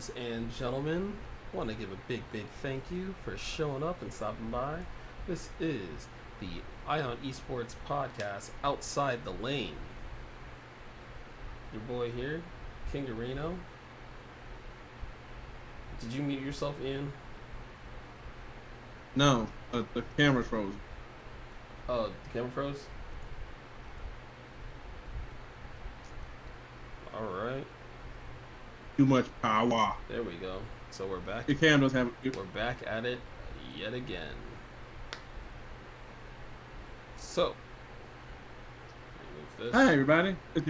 Ladies and gentlemen, want to give a big thank you for showing up and stopping by. This is the Ion Esports podcast, Outside the Lane. Your boy here, Kingarino. Did you mute yourself, Ian? No, the camera froze. Oh, the camera froze? Alright. Too much power. There we go. So we're back. Your cam doesn't have. We're back at it yet again. So, remove this. Hi, everybody. I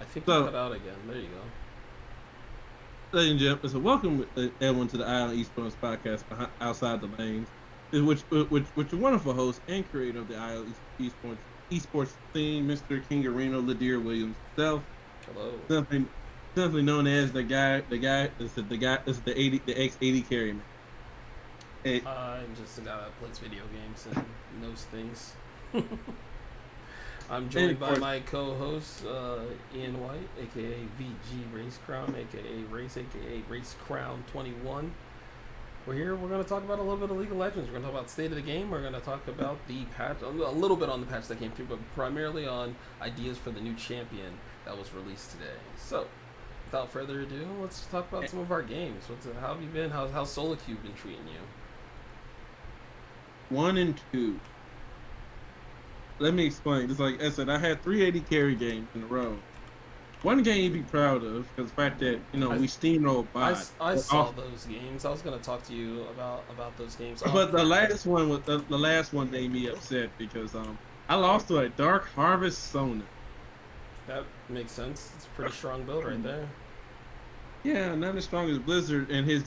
think you cut out again. There you go. Ladies and gentlemen, so welcome everyone to the Ion Esports podcast, Outside the Lanes, which your wonderful host and creator of the Ion Esports theme, Mr. Kingarino Ladir Williams himself. Hello. Simply known as the guy is the ex-80 carry man. Hey. I'm just a guy that plays video games and knows things. I'm joined by my co-host Ian White, aka VG Race Crown, aka Race Crown 21. We're here. We're going to talk about a little bit of League of Legends. We're going to talk about state of the game. We're going to talk about the patch, a little bit on the patch that came through, but primarily on ideas for the new champion that was released today. So, without further ado, let's talk about some of our games. How have you been? How's Solo Queue been treating you? 1 and 2. Let me explain. Just like I said, I had 380 carry games in a row. One game you'd be proud of because the fact that we steamrolled by. I saw those games. I was going to talk to you about those games. But the last one was the last one made me upset because I lost to a Dark Harvest Sona. That makes sense. It's a pretty strong build right there. Yeah, not as strong as Blizzard and his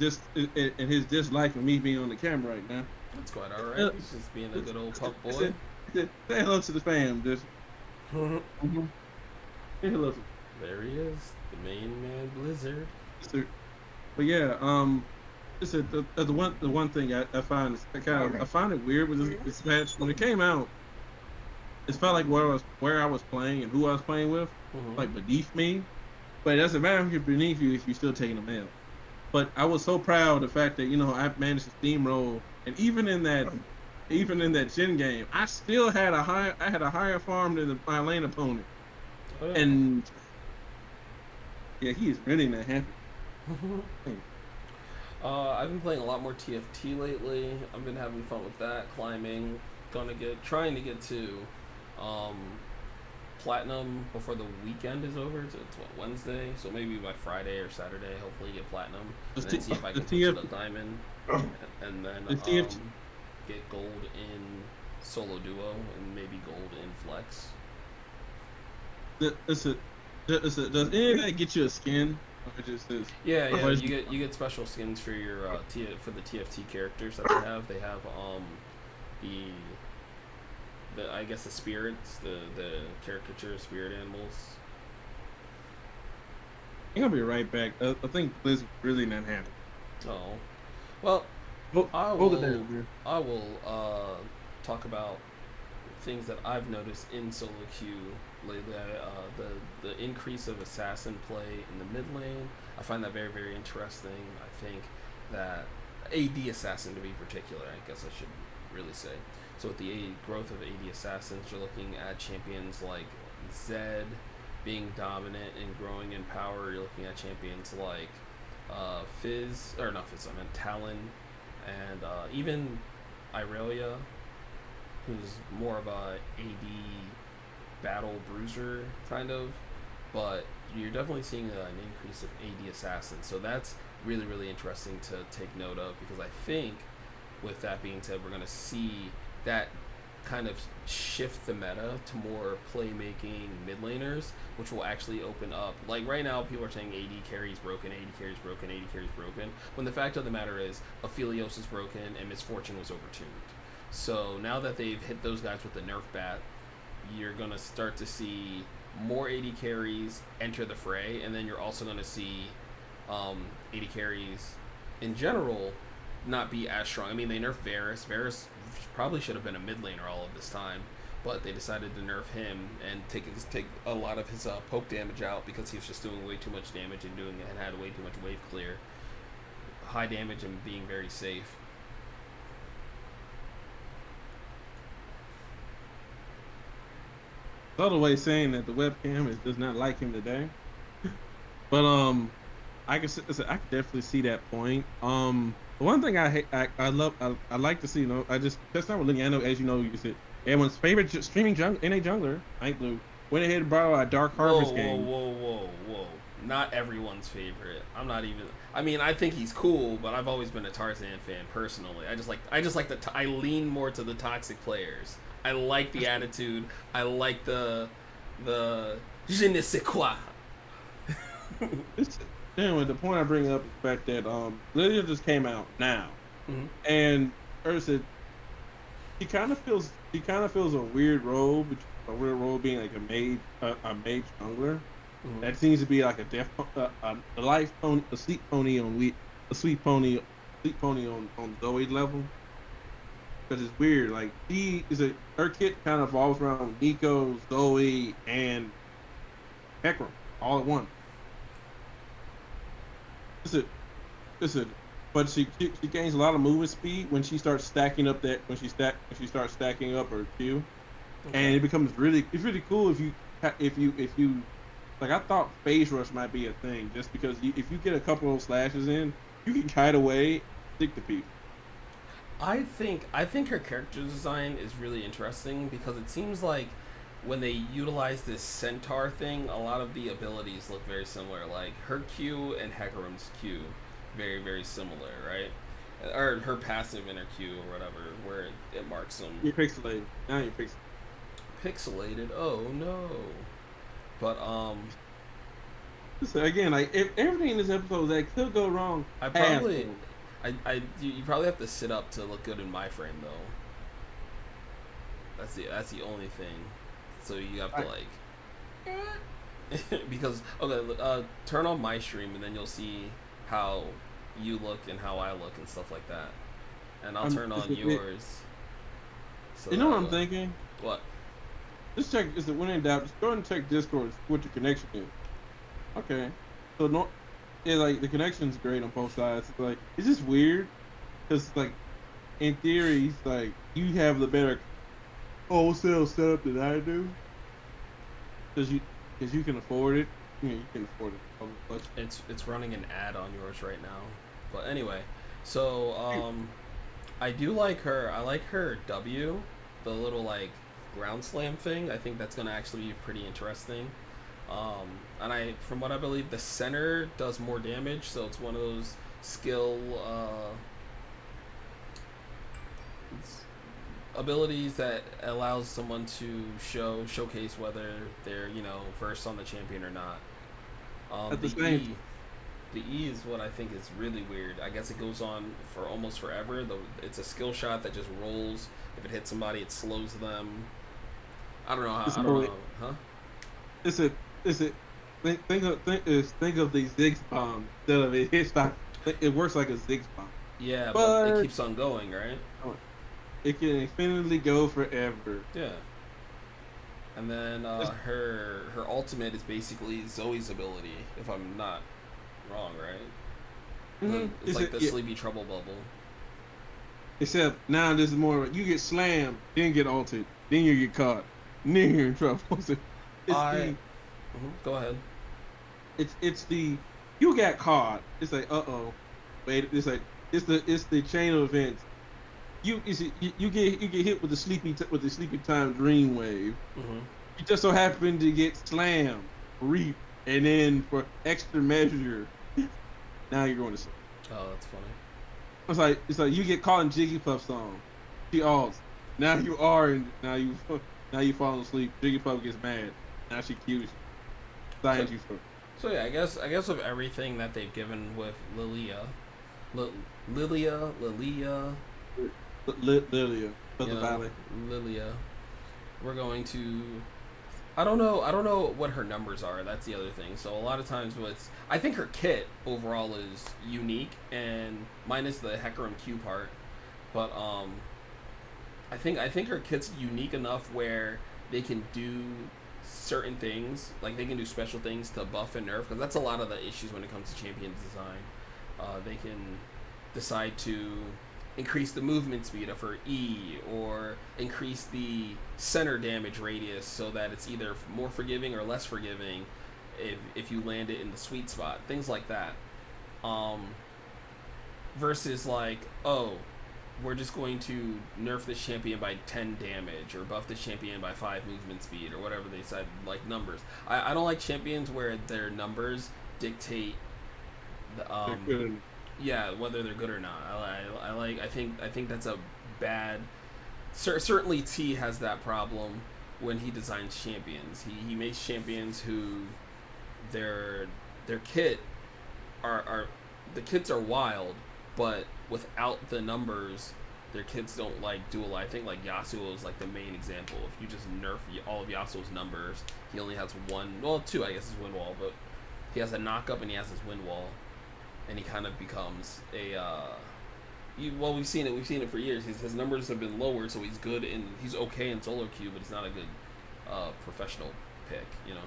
dislike of me being on the camera right now. That's quite alright. He's just being a good old pup boy. Say hello to the fam, just. Say hello. There he is, the main man, Blizzard. But yeah, the one thing I find I find it weird with this match when it came out. It felt like where I was playing and who I was playing with, like beneath me. But it doesn't matter if you're beneath you if you're still taking them out. But I was so proud of the fact that I managed to steamroll, and even in that Gen game, I still had a higher farm than my lane opponent. Oh, yeah. And yeah, he is really not happy. I've been playing a lot more TFT lately. I've been having fun with that, climbing. Trying to get to platinum before the weekend is over. It's Wednesday, so maybe by Friday or Saturday, hopefully get platinum, and then see if I can push it a diamond, and then get gold in solo duo and maybe gold in flex. Does any of that get you a skin? Yeah. You get special skins for your for the TFT characters that they have. They have the I guess the spirits, the caricature spirit animals. I'm gonna be right back. I think Blizzard's really not happy. Oh, well, I will talk about things that I've noticed in solo queue lately. The increase of assassin play in the mid lane, I find that very, very interesting. I think that AD assassin, to be particular, I guess I should really say. So with the growth of AD assassins, you're looking at champions like Zed being dominant and growing in power. You're looking at champions like Talon, and even Irelia, who's more of a AD battle bruiser kind of, but you're definitely seeing an increase of AD assassins. So that's really, really interesting to take note of, because I think with that being said, we're going to see that kind of shift the meta to more playmaking mid laners, which will actually open up. Like right now, people are saying AD carry's broken, AD carry's broken, AD carry's broken, when the fact of the matter is Aphelios is broken and Misfortune was overtuned. So now that they've hit those guys with the nerf bat, you're going to start to see more AD carries enter the fray, and then you're also going to see AD carries in general not be as strong. I mean, they nerfed Varus. Varus probably should have been a mid laner all of this time. but they decided to nerf him and take a lot of his poke damage out because he was just doing way too much damage and had way too much wave clear, high damage and being very safe. Subtle way saying that the webcam does not like him today. But I could definitely see that point. The one thing I hate, I love, I like to see, I just that's not what looking. I know, as you know, you said everyone's favorite streaming NA jungler, Night Blue, went ahead and brought out a Dark Whoa, Harvest whoa, game. whoa, whoa, whoa! Not everyone's favorite. I'm not even. I mean, I think he's cool, but I've always been a Tarzan fan personally. I just like I lean more to the toxic players. I like the attitude. I like the je ne sais quoi. It's, anyway, the point I bring up is the fact that Lydia just came out now, Mm-hmm. and Ursa, she kind of feels a weird role being like a mage jungler. Mm-hmm. That seems to be like a life pony, a sweet pony on Zoe level. Because it's weird. Like her kit kind of revolves around Nico, Zoe, and Hecarim all at once. Listen, listen. But she gains a lot of movement speed when she starts stacking up that when she starts stacking up her Q, and Okay. it becomes it's really cool if you like. I thought phase rush might be a thing just because if you get a couple of slashes in, you can kite away, stick to people. I think her character design is really interesting because it seems like when they utilize this centaur thing, a lot of the abilities look very similar. Like her Q and Hecarim's Q, very similar, right? Or her passive in her Q or whatever, where it marks them You're pixelated. Now you're pixelated. pixelated. Oh no! But So again, like if everything in this episode that could go wrong I has probably, gone. you probably have to sit up to look good in my frame though. That's the only thing. So you have to I, like because okay, turn on my stream and then you'll see how you look and how I look and stuff like that. And I'll I'm. turn It's on a bit, yours so you know that what I'm thinking? what? Just check. Is it when in doubt? Just go and check Discord what your connection is. Okay. So no, yeah, like the connection's great on both sides. It's like it's just weird because like in theory, it's like you have the better wholesale setup than I do because you can afford it. You can afford it. Much. It's running an ad on yours right now. But anyway, so I do like her. I like her W, the little like ground slam thing. I think that's gonna actually be pretty interesting. And from what I believe, the center does more damage, so it's one of those skill abilities that allows someone to showcase whether they're versed on the champion or not. At the The same E, the E is what I think is really weird. I guess it goes on for almost forever. Though it's a skill shot that just rolls. If it hits somebody, it slows them. I don't know how. it's I don't more know, huh? it's a it's a think of the Ziggs bomb instead of it hits like it works like a Ziggs bomb, Yeah, but it but keeps on going, right? it can infinitely go forever. Yeah. And then It's, her ultimate is basically Zoe's ability, if I'm not wrong, right? It's like the yeah, sleepy trouble bubble. except now this is more you get slammed, then get altered, then you get caught, then you're in trouble. So it's I the Go ahead. it's the you got caught. It's like wait. It's like it's the chain of events. You get hit with the sleepy time dream wave. Hmm. You just so happen to get slammed, reap, and then for extra measure, now you're going to sleep. Oh, that's funny. It's like you get caught in Jigglypuff song. She alts. Now you are and now you fall asleep. Jigglypuff gets mad. Now she kills you. So Signs you for so yeah, I guess with everything that they've given with Li- Lilia, Lilia of you the know, Valley. Lilia, we're going to. I don't know what her numbers are. That's the other thing. So a lot of times, I think her kit overall is unique, and minus the Hecarim Q part. But I think her kit's unique enough where they can do certain things, like they can do special things to buff and nerf, because that's a lot of the issues when it comes to champion design. They can decide to increase the movement speed of her E or increase the center damage radius so that it's either more forgiving or less forgiving if you land it in the sweet spot. Things like that. Um, versus like, oh, we're just going to nerf this champion by 10 damage or buff this champion by 5 movement speed or whatever they said, like numbers. I don't like champions where their numbers dictate the, yeah, whether they're good or not. I think that's a bad. Certainly, T has that problem when he designs champions. He makes champions who their their kit are the kits are wild, but without the numbers, their kits don't like do a lot. I think like Yasuo is like the main example. If you just nerf all of Yasuo's numbers, he only has one, well, two, I guess, his wind wall, but he has a knock up and he has his wind wall, and he kind of becomes a. Well, we've seen it. We've seen it for years. His numbers have been lowered, so he's good and he's okay in solo queue, but he's not a good professional pick. You know.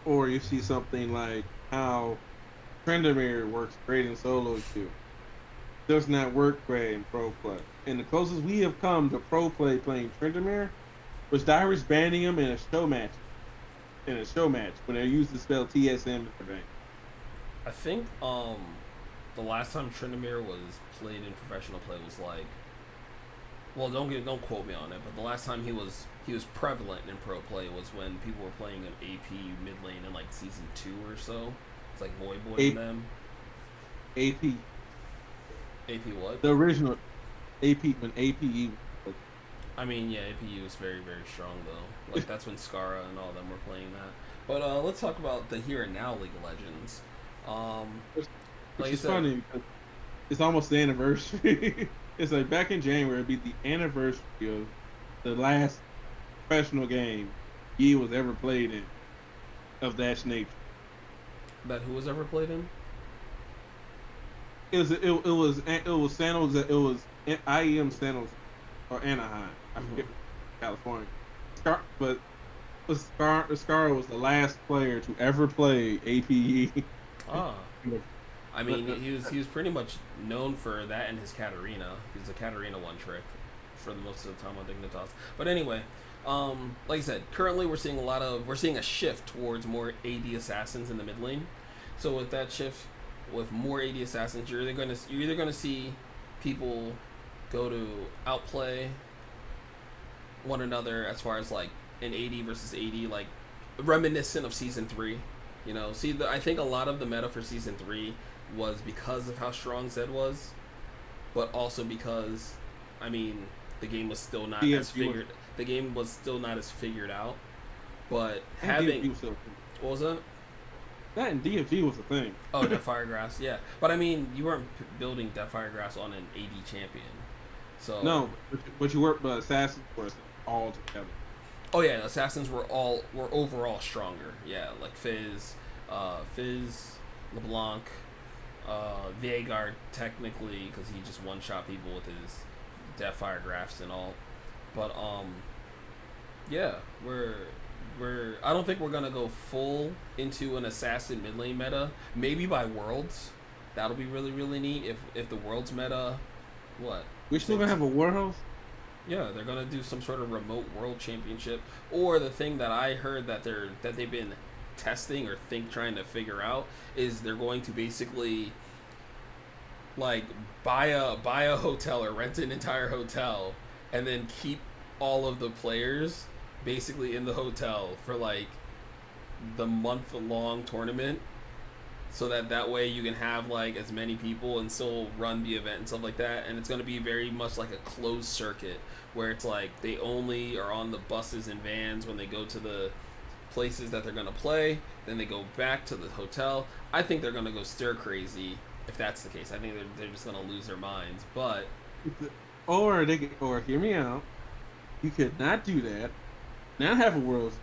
Or you see something like how Trendemir works great in solo queue, does not work great in pro play. And the closest we have come to pro play playing Trendemir was Dyrus banning him in a show match. In a show match when they used the spell TSM in the bank. I think the last time Tryndamere was played in professional play was like, well, don't quote me on it, but the last time he was prevalent in pro play was when people were playing an AP mid lane in like season 2 or so. It's like Void Boy and them. AP. AP what? The original AP when APE. I mean, yeah, APU is very, very strong though. Like that's when Skara and all them were playing that. But let's talk about the here and now League of Legends. Which Like I is said, funny because it's almost the anniversary. It's like back in January, it'd be the anniversary of the last professional game Yi was ever played in of that nature. that who was ever played in? It was San Jose. It was IEM San Jose or Anaheim. I Mm-hmm. forget, California. Scar was the last player to ever play APE. Ah, I mean, he was pretty much known for that and his Katarina. He's a Katarina one trick for the most of the time on Dignitas. But anyway, like I said, currently we're seeing a shift towards more AD assassins in the mid lane. So with that shift, with more AD assassins, you're either gonna see people go to outplay one another as far as like an AD versus AD, like reminiscent of season 3. I think a lot of the meta for season 3 was because of how strong Zed was, but also because, I mean, the game was still not as figured. The game was still not as figured out. But having what was that? That and DFG was the thing. Oh, Deathfire Grass, yeah. But I mean, you weren't building Deathfire Grass on an AD champion, so No, but you work, but Assassins was all together. oh yeah, assassins were overall stronger. Yeah, like Fizz, LeBlanc, Veigar technically because he just one shot people with his Deathfire Grafts and all. But yeah, we're I don't think we're gonna go full into an assassin mid lane meta. Maybe by worlds, that'll be really really neat. If the worlds meta, what? We still gonna have a Warhouse. Yeah, they're gonna do some sort of remote world championship, or the thing that I heard that they've been testing or trying to figure out is they're going to basically like buy a hotel or rent an entire hotel and then keep all of the players basically in the hotel for like the month long tournament so that way you can have like as many people and still run the event and stuff like that, and it's going to be very much like a closed circuit where it's like they only are on the buses and vans when they go to the places that they're going to play, then they go back to the hotel. I think they're going to go stir crazy if that's the case. I think they're just going to lose their minds, but Or hear me out. You could not do that. Not have a Worlds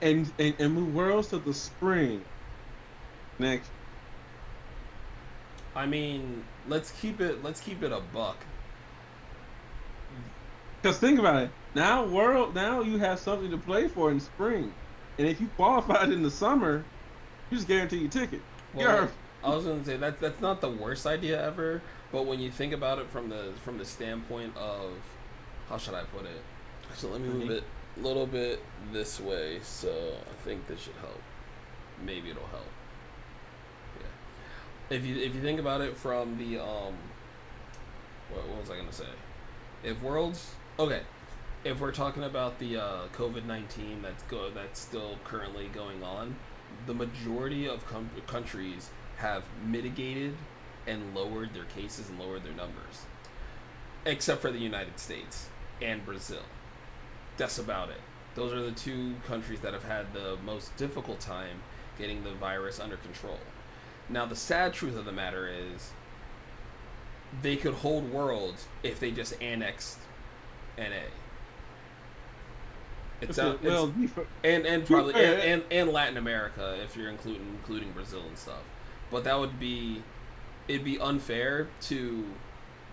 and move Worlds to the spring next. I mean, let's keep it a buck. Because think about it. Now you have something to play for in spring, and if you qualified in the summer, you just guarantee your ticket. Well, You're I was gonna say that's not the worst idea ever, but when you think about it from the standpoint of how should I put it? So let me move it a little bit this way, so I think this should help. Maybe it'll help. Yeah. If you think about it from the what was I gonna say? If worlds okay, if we're talking about the COVID-19 that's still currently going on, the majority of countries have mitigated and lowered their cases and lowered their numbers, except for the United States and Brazil. That's about it. Those are the two countries that have had the most difficult time getting the virus under control. Now, the sad truth of the matter is they could hold worlds if they just annexed NA. It's okay, out. well, And probably and Latin America if you're including Brazil and stuff. But that would be it'd be unfair to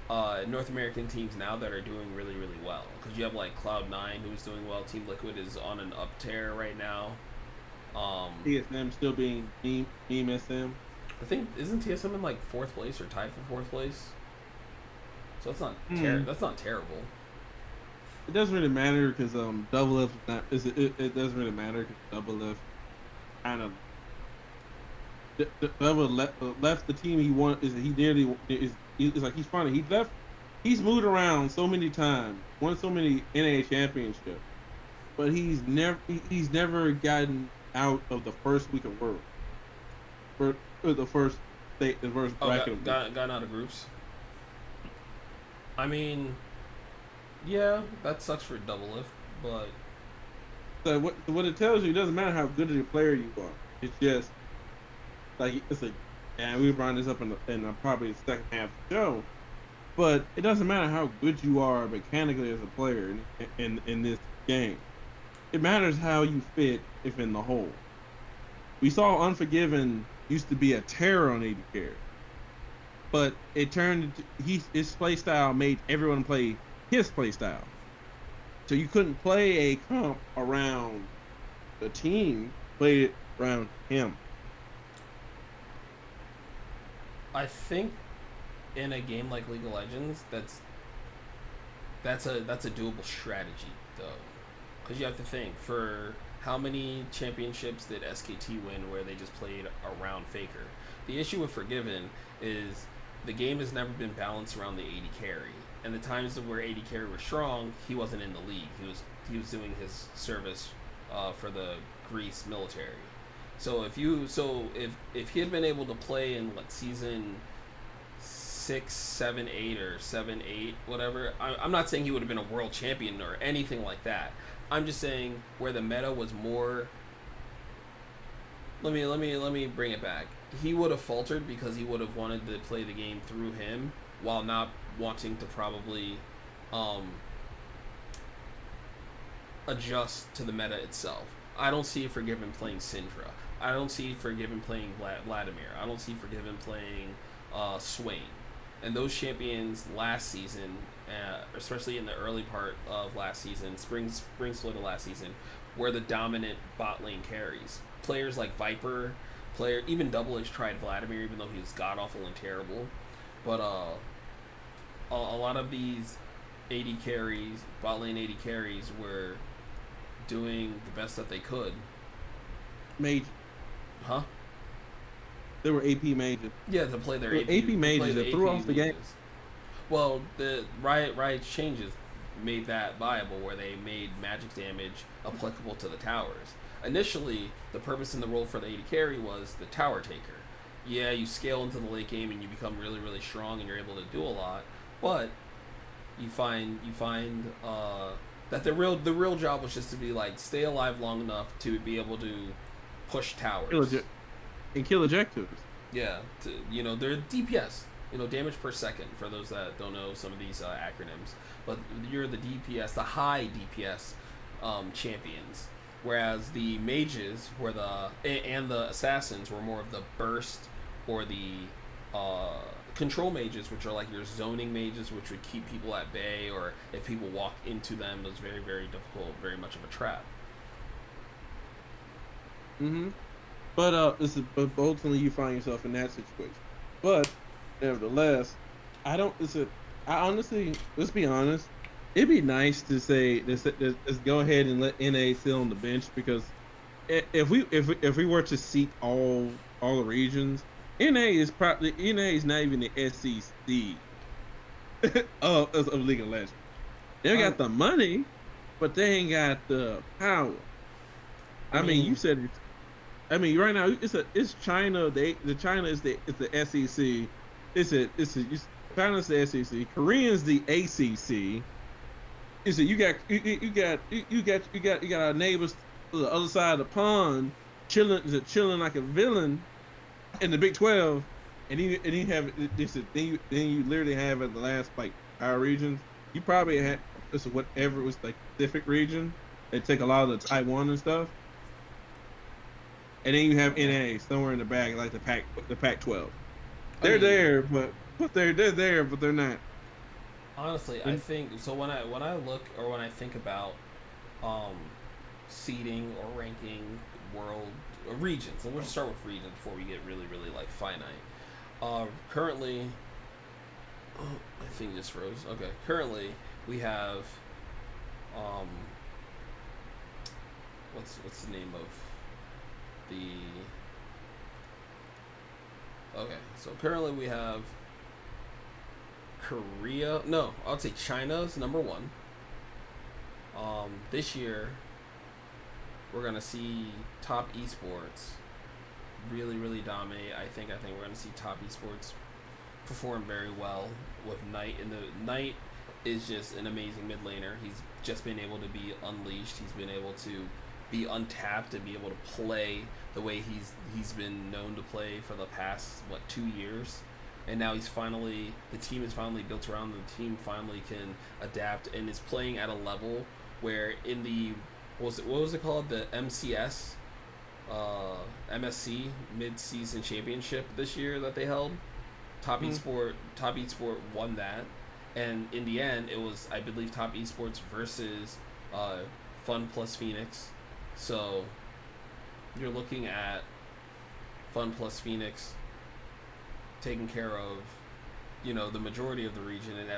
North American teams now that are doing really really well because you have like Cloud9 who's doing well. Team Liquid is on an up tear right now. TSM still being Team SM. I think isn't TSM in like fourth place or tied for fourth place? So that's not terrible. It doesn't really matter because Double F not is it doesn't really matter because Double F kind of Double left the team he wanted. Is he nearly is it's like he's funny. He left. He's moved around so many times, won so many NA championships, but he's never gotten out of the first week of World. The first state, the first bracket of gotten out of groups. I mean, yeah, that sucks for Double Lift, but so what it tells you, it doesn't matter how good of a player you are. It's just like it's like, and we brought this up in probably the second half of the show. But it doesn't matter how good you are mechanically as a player in this game. It matters how you fit if in the hole. We saw Unforgiven used to be a terror on AD carry, but it turned his play style made everyone play his play style. So you couldn't play a comp around the team, play it around him. I think in a game like League of Legends, that's a doable strategy though, because you have to think for how many championships did SKT win where they just played around Faker. The issue with Forgiven is the game has never been balanced around the AD carry, and the times where AD carry was strong, he wasn't in the league. He was doing his service for the Greece military. So if he had been able to play in what season 6, 7, 8, or 7, 8, whatever. I'm not saying he would have been a world champion or anything like that. I'm just saying where the meta was more. Let me bring it back. He would have faltered because he would have wanted to play the game through him while not wanting to probably adjust to the meta itself. I don't see Forgiven playing Syndra. I don't see Forgiven playing Vladimir. I don't see Forgiven playing Swain. And those champions last season, especially in the early part of last season, spring split of last season, were the dominant bot lane carries. Players like Viper, even Double H tried Vladimir, even though he was god awful and terrible. But a lot of these AD carries, bot lane AD carries, were doing the best that they could. Mage. Huh? They were AP mages. Yeah, to play their AP mages that threw off the game. Well, the Riot's changes made that viable, where they made magic damage applicable to the towers. Initially, the purpose and the role for the AD carry was the tower taker. Yeah, you scale into the late game and you become really, really strong and you're able to do a lot, but you find that the real job was just to be like stay alive long enough to be able to push towers and kill objectives. Yeah, they're DPS. Damage per second for those that don't know some of these acronyms. But you're the DPS, the high DPS champions, whereas the mages were and the assassins were more of the burst or the control mages, which are like your zoning mages, which would keep people at bay, or if people walk into them, it was very, very difficult, very much of a trap. Mm-hmm. But ultimately you find yourself in that situation. But nevertheless, I don't. It's a. I honestly, let's be honest. It'd be nice to say let's go ahead and let NA sit on the bench because if we were to seat all the regions, NA is not even the SEC of League of Legends. They I, got the money, but they ain't got the power. I I mean, you mean, said it. I mean, right now it's China. The China is the SEC. It's China's the SEC. Korean's the ACC. It's a, you got our neighbors to the other side of the pond chilling like a villain in the Big 12, and you have this then you literally have at the last like our regions. You probably had this whatever was like Pacific region. They take a lot of the Taiwan and stuff, and then you have NA somewhere in the back like the Pac 12. I They're mean, there, but they're there, but they're not. honestly, I And think so. When I look or when I think about um, seeding or ranking world regions, and we'll just start with regions before we get really, really like finite. Currently, oh, my thing just froze. Okay, currently we have um, what's the name of the? Okay, so currently we have Korea. No, I'll say China's number one. This year we're gonna see top esports really, really dominate. I think we're gonna see top esports perform very well with Knight. And the Knight is just an amazing mid laner. He's just been able to be unleashed. He's been able to be untapped and be able to play the way he's been known to play for the past 2 years. And now the team is finally built around him. The team finally can adapt and is playing at a level where in the what was it called, the MCS MSC mid-season championship this year that they held. Top Esport won that, and in the end, it was, I believe, Top Esports versus Fun plus Phoenix. So you're looking at Fun plus Phoenix taking care of, the majority of the region, and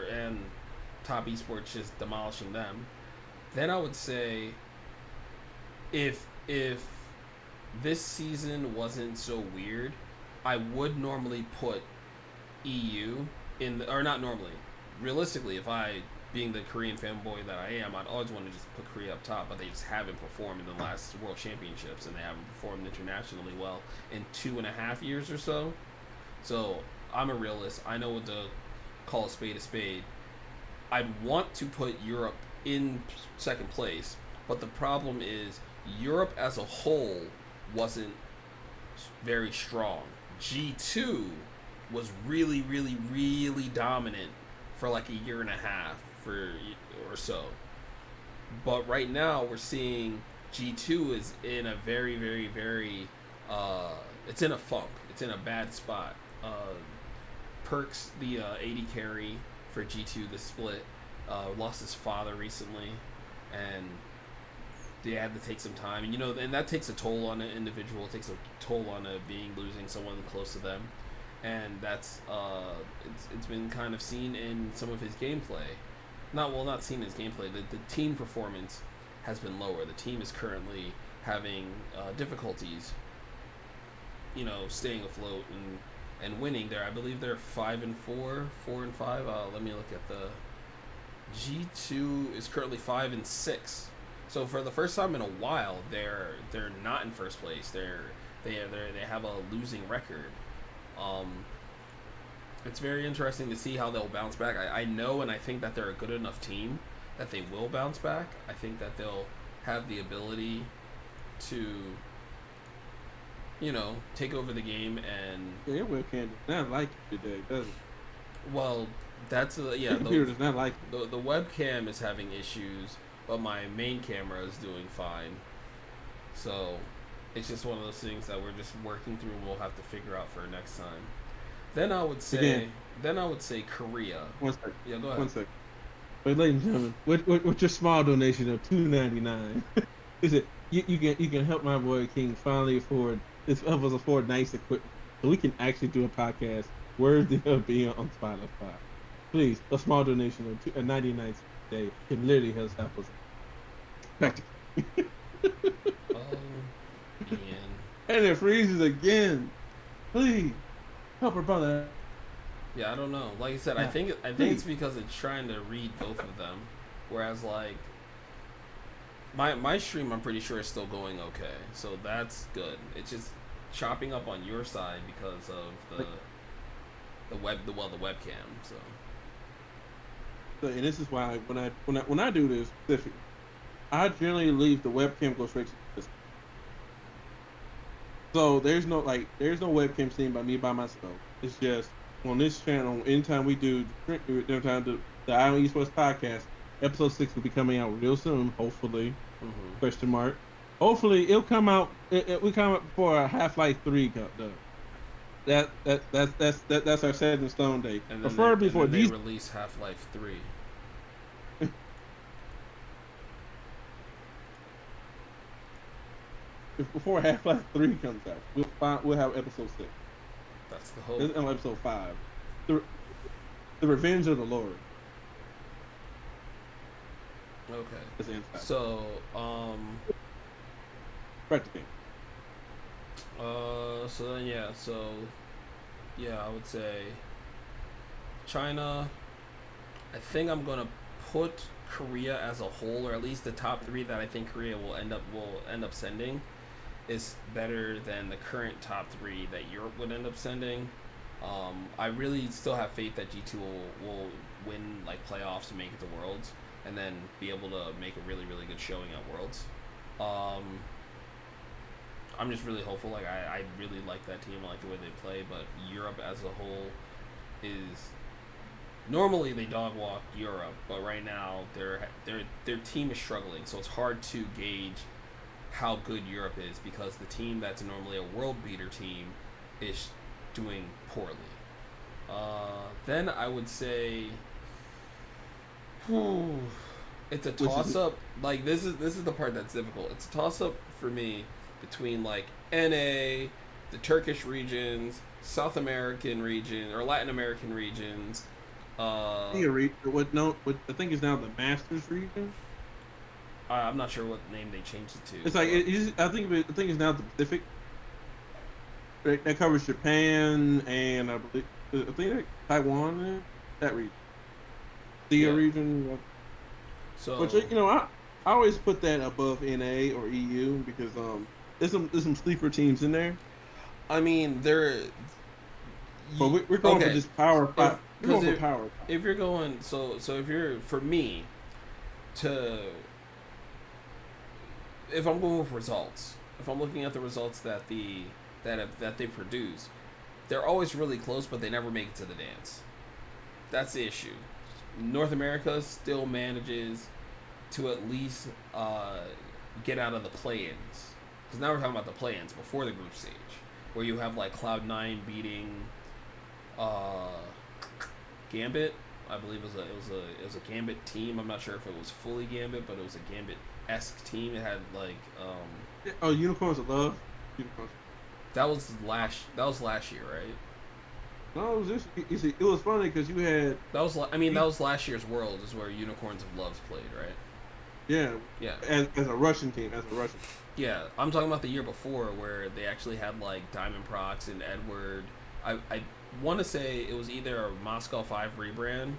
and Top Esports just demolishing them. Then I would say, if this season wasn't so weird, I would normally put EU or not normally. Realistically, if I, being the Korean fanboy that I am, I'd always want to just put Korea up top, but they just haven't performed in the last World Championships, and they haven't performed internationally well in 2.5 years or so. So I'm a realist. I know what to call a spade a spade. I'd want to put Europe in second place, but the problem is Europe as a whole wasn't very strong. G2 was really, really, really dominant for like a year and a half or so. But right now we're seeing G2 is in a very, very, very it's in a funk. It's in a bad spot. Perks, the AD carry for G2, the split, lost his father recently, and they had to take some time. And that takes a toll on an individual. It takes a toll on losing someone close to them, and that's it's been kind of seen in some of his gameplay. Not seen in his gameplay. The team performance has been lower. The team is currently having difficulties, staying afloat and winning. I believe they're 5-4, 4-5. Let me look at the G2 is currently 5-6. So for the first time in a while, they're not in first place. They have a losing record. It's very interesting to see how they'll bounce back. I know, and I think that they're a good enough team that they will bounce back. I think that they'll have the ability to, take over the game. And yeah, your webcam does not like you today, does it? well, that's The computer does not like you. the webcam is having issues, but my main camera is doing fine. So it's just one of those things that we're just working through and we'll have to figure out for next time. Then I would Again, say, then I would say Korea. one second, Yeah, go ahead. one second. But ladies and gentlemen, with your small donation of $2.99, is it you can help my boy King finally afford this help us afford nice equipment so we can actually do a podcast worthy of being on Spotify. Please, a small donation of 99 cents a day can literally help us back to Oh, Ian. and it freezes again. Please help our brother Yeah, I don't know. Like I said, out. I think it's Please. because it's trying to read both of them, whereas like my stream, I'm pretty sure is still going okay, so that's good. It's just chopping up on your side because of Like, the webcam. So and this is why when I do this specifically, I generally leave the webcam go straight to this. So there's no webcam seen by me by myself. It's just on this channel. Anytime we do anytime the Island Esports podcast, episode 6 will be coming out real soon. Hopefully, mm-hmm. question mark. Hopefully, it'll come out. We come out before Half-Life 3 does. That's our set in stone date. Preferably And for then they these release Half-Life 3. before Half-Life 3 comes out. We'll have episode 6. That's the hope. And episode 5. The the Revenge of the Lord. Okay. That's the inside. So Right to game. so then yeah, I would say China. I think I'm gonna put Korea as a whole, or at least the top three that I think Korea will end up sending, is better than the current top three that Europe would end up sending. I really still have faith that G2 will win like playoffs and make it to Worlds, and then be able to make a really really good showing at Worlds. Um, I'm just really hopeful. Like I really like that team. I like the way they play, but Europe as a whole is normally they dog walk Europe, but right now their team is struggling, so it's hard to gauge how good Europe is because the team that's normally a world beater team is doing poorly. Then I would say, whew, it's a Which toss is up. Like this is the part that's difficult. It's a toss up for me between like NA, the Turkish regions, South American region or Latin American regions. Uh, what no what I think is now the Masters region. I'm not sure what name they changed it to, It's like but I think it's now the Pacific. Right, that covers Japan and I think like Taiwan. That region, the yeah. region. Which So I always put that above NA or EU because there's some sleeper teams in there. I mean, they're But we're going for okay. just power If five. We're because going for power five. if you're going if you're for me to if I'm going with results, if I'm looking at the results that they produce, they're always really close, but they never make it to the dance. That's the issue. North America still manages to at least get out of the play-ins. Because now we're talking about the play-ins before the group stage, where you have like Cloud9 beating uh, Gambit. I believe it was a Gambit team. I'm not sure if it was fully Gambit, but it was a Gambit-esque team. It had like Oh, Unicorns of Love. Unicorns. that was last year, right? No, it was just you see, it was funny because you had That was last year's Worlds, is where Unicorns of Loves played, right? yeah Yeah. as a Russian team as a Russian. Yeah, I'm talking about the year before where they actually had like Diamond Prox and Edward. I want to say it was either a Moscow 5 rebrand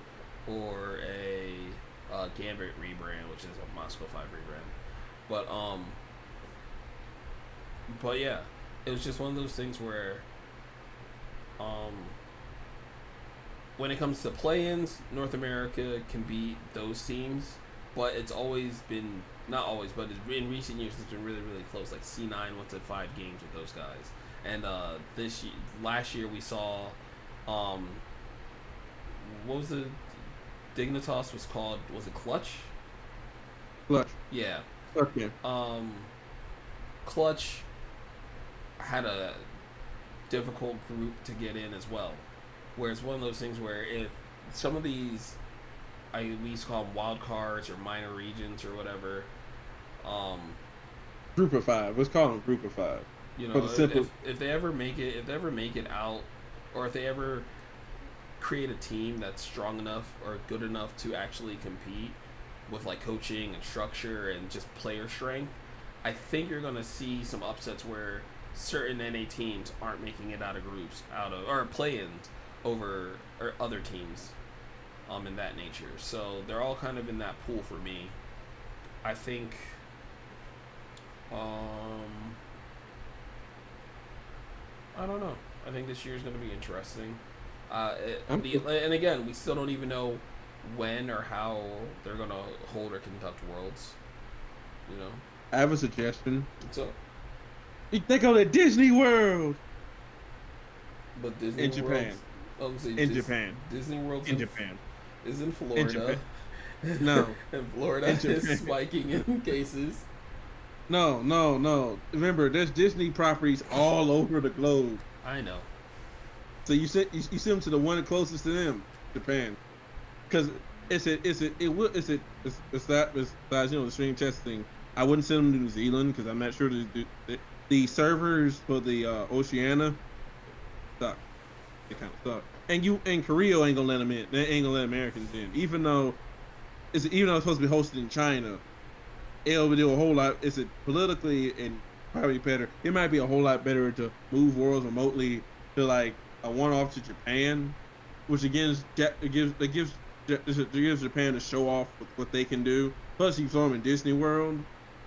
or a Gambit rebrand, which is a Moscow 5 rebrand. But yeah, it was just one of those things where um, when it comes to play-ins, North America can beat those teams, but it's always been not always, but in recent years it's been really really close. Like C9 went to 5 games with those guys, and last year we saw, um, what was the Dignitas was called? Was it Clutch? Clutch. Yeah. Clutch, yeah. Um, Clutch had a difficult group to get in as well. where it's one of those things where if some of these, we used to call them wild cards or minor regions or whatever. Um, Group of five. Let's call them group of five for the simple. if they ever make it, if they ever make it out, or if they ever create a team that's strong enough or good enough to actually compete with like coaching and structure and just player strength, I think you're gonna see some upsets where certain NA teams aren't making it out of groups, out of or play-ins over or other teams, in that nature. So they're all kind of in that pool for me. I think, I don't know. I think this year is gonna be interesting. And again, we still don't even know when or how they're gonna hold or conduct worlds. You know. I have a suggestion. So, They call it Disney World but Disney in World, Japan. In Japan. Disney World In Japan. is in Florida. In Japan. No. And Florida is spiking in cases. No. Remember, there's Disney properties all over the globe. I know. So you send them to the one closest to them, Japan, because besides the stream testing. I wouldn't send them to New Zealand because I'm not sure the servers for the Oceania suck. They kind of suck. And Korea ain't gonna let them in. They ain't gonna let Americans in, even though it's supposed to be hosted in China. It'll do a whole lot. It's politically and probably better. It might be a whole lot better to move worlds remotely to like a one-off to Japan, which again gives Japan to show off what they can do. Plus, you throw them in Disney World,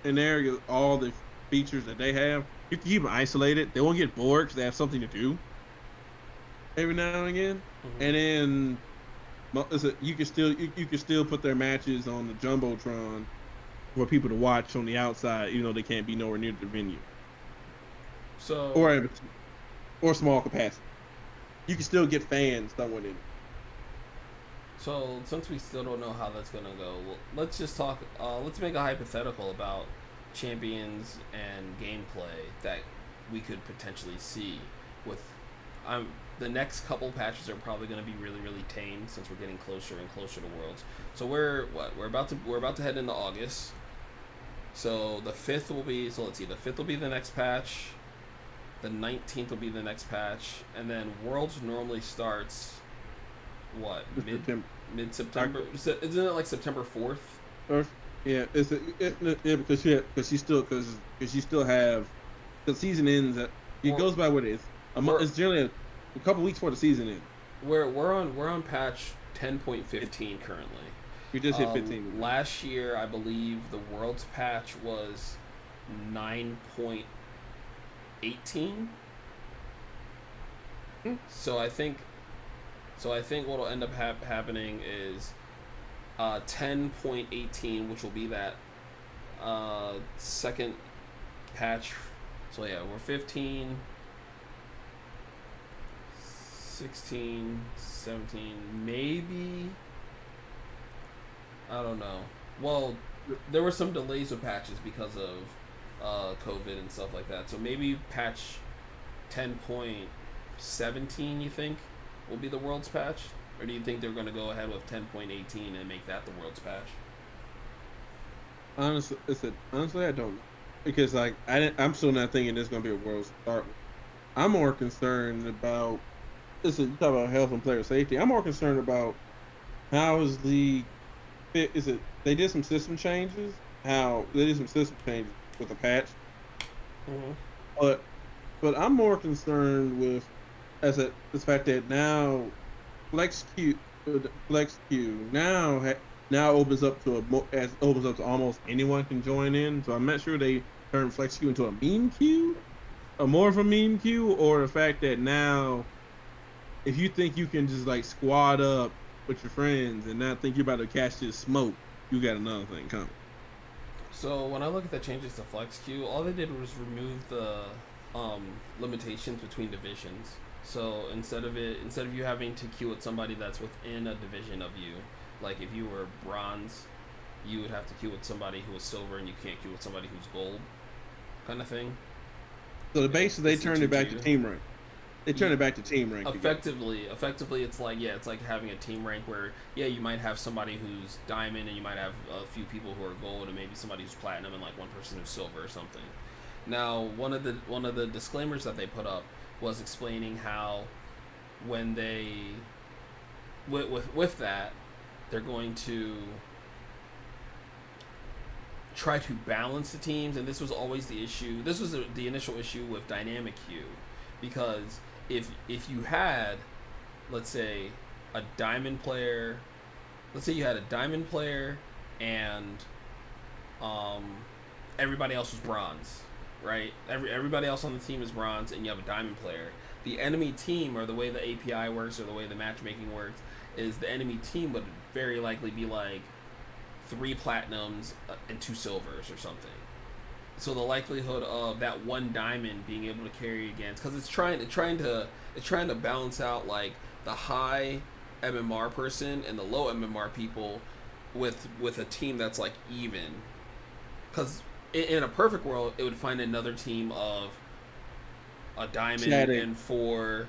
and there all the features that they have. You can keep them isolated. They won't get bored because they have something to do every now and again. Mm-hmm. And then you can still put their matches on the jumbotron for people to watch on the outside, even though they can't be nowhere near the venue. So or small capacity. You can still get fans somewhere in it. So since we still don't know how that's gonna go, let's just talk. Let's make a hypothetical about champions and gameplay that we could potentially see. With, the next couple patches are probably going to be really, really tame since we're getting closer and closer to Worlds. So we're about to head into August. So the 5th will be. So let's see. The 5th will be the next patch. The 19th will be the next patch, and then Worlds normally starts. What, mid September? Isn't it like September 4th? Yeah, because you still have the season ends at goes by what it is. It's generally a couple weeks before the season ends. We're on patch 10.15 currently. We just hit 15. Last year, I believe the World's patch was 9.18. So I think what will end up happening is 10.18, which will be that second patch. So yeah, we're 15, 16, 17, maybe. I don't know. Well, there were some delays with patches because of COVID and stuff like that. So maybe patch 10.17, you think, will be the World's patch? Or do you think they're going to go ahead with 10.18 and make that the World's patch? Honestly, I don't know. Because I'm still not thinking there's going to be a World's start. I'm more concerned about, you talk about health and player safety. I'm more concerned about how is they did some system changes. With the patch. Mm-hmm. But I'm more concerned with the fact that now Flex Q now opens up to almost anyone can join in. So I'm not sure they turn Flex Q into a meme queue, or more of a meme queue, or the fact that now if you think you can just like squad up with your friends and not think you're about to catch this smoke, you got another thing coming. So when I look at the changes to Flex Q, all they did was remove the limitations between divisions. So instead of you having to queue with somebody that's within a division of you, like if you were bronze, you would have to queue with somebody who was silver, and you can't queue with somebody who's gold, kind of thing. So they turned it back to team rank. they turn it back to team rank again. Effectively, it's like, yeah, it's like having a team rank where, yeah, you might have somebody who's diamond, and you might have a few people who are gold, and maybe somebody who's platinum, and like one person who's silver or something. Now, one of the disclaimers that they put up was explaining how when they with that, they're going to try to balance the teams, and this was always the issue. This was the initial issue with dynamic queue, because if you had, let's say, a diamond player, let's say you had a diamond player, and um, everybody else was bronze, right? Everybody else on the team is bronze, and you have a diamond player. The enemy team, or the way the API works, or the way the matchmaking works, is the enemy team would very likely be like 3 platinums and 2 silvers or something. So the likelihood of that one diamond being able to carry against, because it's trying to balance out like the high MMR person and the low MMR people with a team that's like even. Because in a perfect world, it would find another team of a diamond and four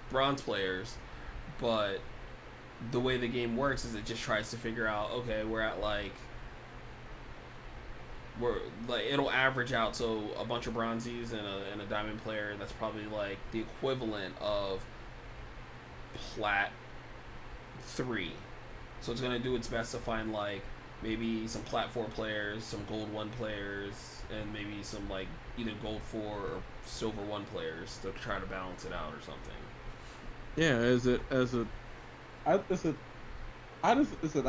bronze players, but the way the game works is it just tries to figure out, okay, we're like it'll average out, so a bunch of bronzies and a diamond player, that's probably like the equivalent of plat 3. So it's gonna do its best to find like maybe some plat 4 players, some gold 1 players, and maybe some like either gold 4 or silver 1 players to try to balance it out or something. Yeah, I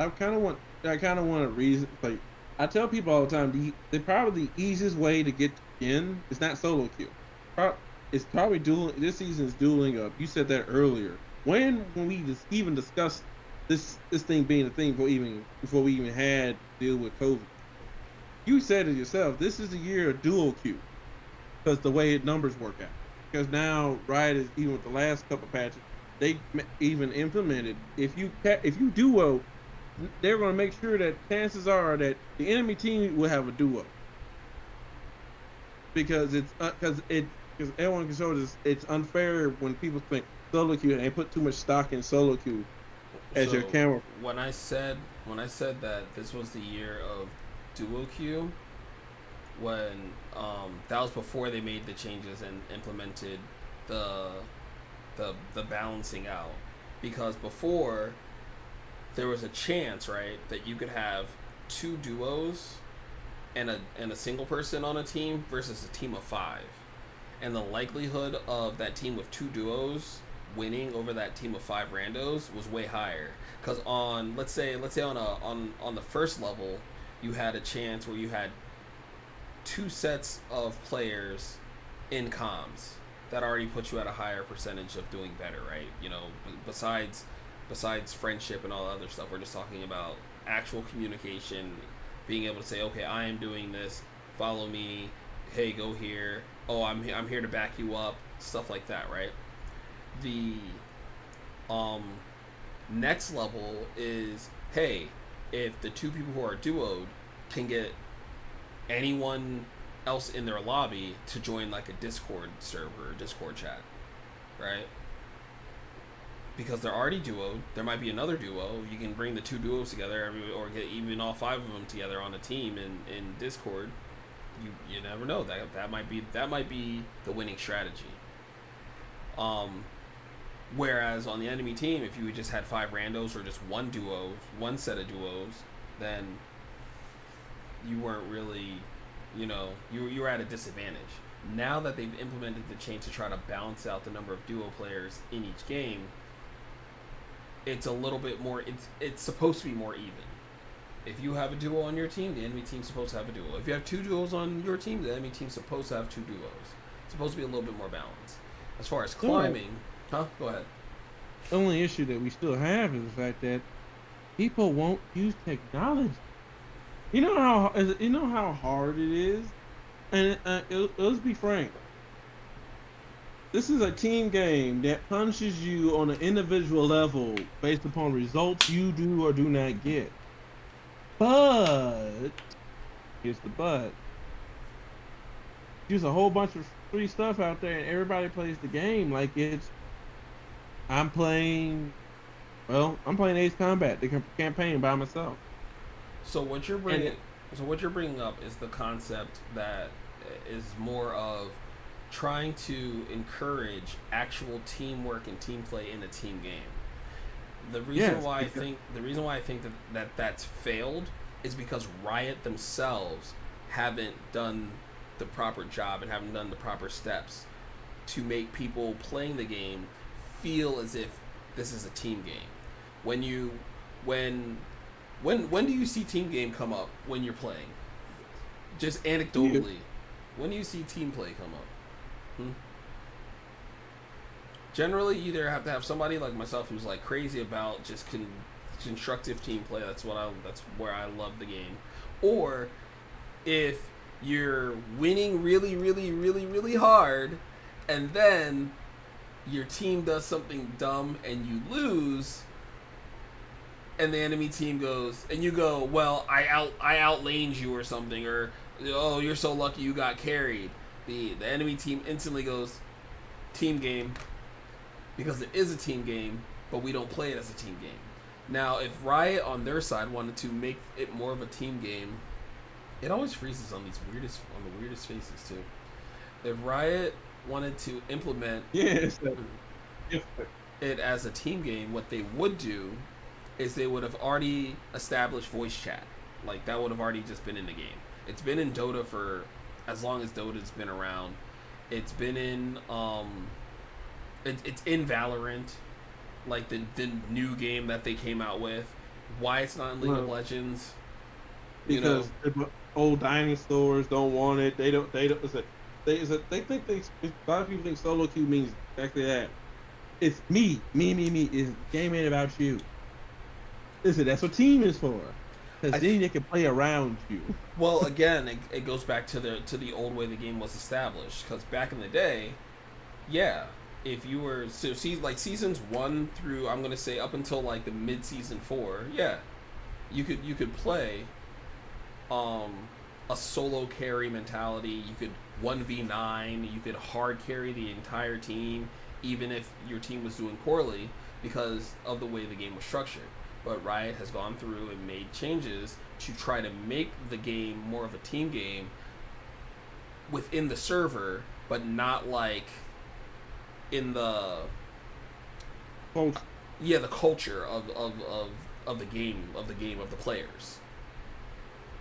kind of want a reason. Like I tell people all the time, the probably the easiest way to get in is not solo queue. It's probably dueling. This season is dueling up. You said that earlier. When we just even discussed this thing being a thing before we even had to deal with COVID, you said it yourself. This is the year of dual queue because the way numbers work out. Because now Riot is, even with the last couple patches, they even implemented, if you duo, they're going to make sure that chances are that the enemy team will have a duo, because everyone can show this. It's unfair when people think solo queue and they put too much stock in solo queue as So your camera. when I said that this was the year of duo queue, when that was before they made the changes and implemented the the balancing out, because before there was a chance, right, that you could have 2 duos and a single person on a team versus a team of 5, and the likelihood of that team with 2 duos winning over that team of 5 randos was way higher. Because on let's say on the first level, you had a chance where you had 2 sets of players in comms that already put you at a higher percentage of doing better, right? You know, besides friendship and all the other stuff, we're just talking about actual communication, being able to say, okay, I am doing this, follow me, hey, go here, oh, I'm here to back you up, stuff like that, right? The next level is, hey, if the 2 people who are duoed can get anyone else in their lobby to join like a Discord server or Discord chat, right? Because they're already duoed, there might be another duo. You can bring the 2 duos together, or get even all 5 of them together on a team in Discord. You never know, that might be the winning strategy. Whereas on the enemy team, if you just had 5 randos or just one set of duos, then you weren't really, you were at a disadvantage. Now that they've implemented the change to try to balance out the number of duo players in each game, it's a little bit more. It's supposed to be more even. If you have a duo on your team, the enemy team's supposed to have a duo. If you have 2 duos on your team, the enemy team's supposed to have 2 duos. It's supposed to be a little bit more balanced. As far as climbing, Go ahead. The only issue that we still have is the fact that people won't use technology. You know how hard it is, and let's be frank. This is a team game that punishes you on an individual level based upon results you do or do not get. But here's the but: There's a whole bunch of free stuff out there, and everybody plays the game like it's. I'm playing. Well, I'm playing Ace Combat, the campaign by myself, So what you're and bringing, it, so what you're bringing up is the concept that is more of trying to encourage actual teamwork and team play in a team game. yes, because The reason why I think that's failed is because Riot themselves haven't done the proper job and haven't done the proper steps to make people playing the game feel as if this is a team game. When you when when do you see team game come up when you're playing? Just you, anecdotally, when do you see team play come up? Hmm? Generally, you either have to have somebody like myself who's like crazy about just constructive team play. That's where I love the game. Or if you're winning really, really, really, really hard, and then your team does something dumb and you lose, and the enemy team goes, and you go, well, I outlaned you or something, or oh, you're so lucky you got carried. The enemy team instantly goes, team game, because it is a team game, but we don't play it as a team game. Now, if Riot on their side wanted to make it more of a team game, it always freezes on the weirdest faces too. If Riot wanted to implement yes, if, it as a team game, what they would do is they would have already established voice chat. Like that would have already just been in the game. It's been in Dota for as long as Dota's been around. It's been in it's in Valorant, like the new game that they came out with. Why it's not in League of well, Legends, you know? because old dinosaurs don't want it. They don't. They think a lot of people think solo queue means exactly that. It's me. Is game ain't about you. Listen, that's what team is for. Because I then they can play around you. Well, again, it goes back to the old way the game was established. Because back in the day, yeah, if you were like seasons 1 through, I'm gonna say up until like the mid season 4, yeah, you could play um a solo carry mentality. You could 1v9. You could hard carry the entire team, even if your team was doing poorly, because of the way the game was structured. But Riot has gone through and made changes to try to make the game more of a team game within the server, but not like in the Folks, the culture of the game of the players.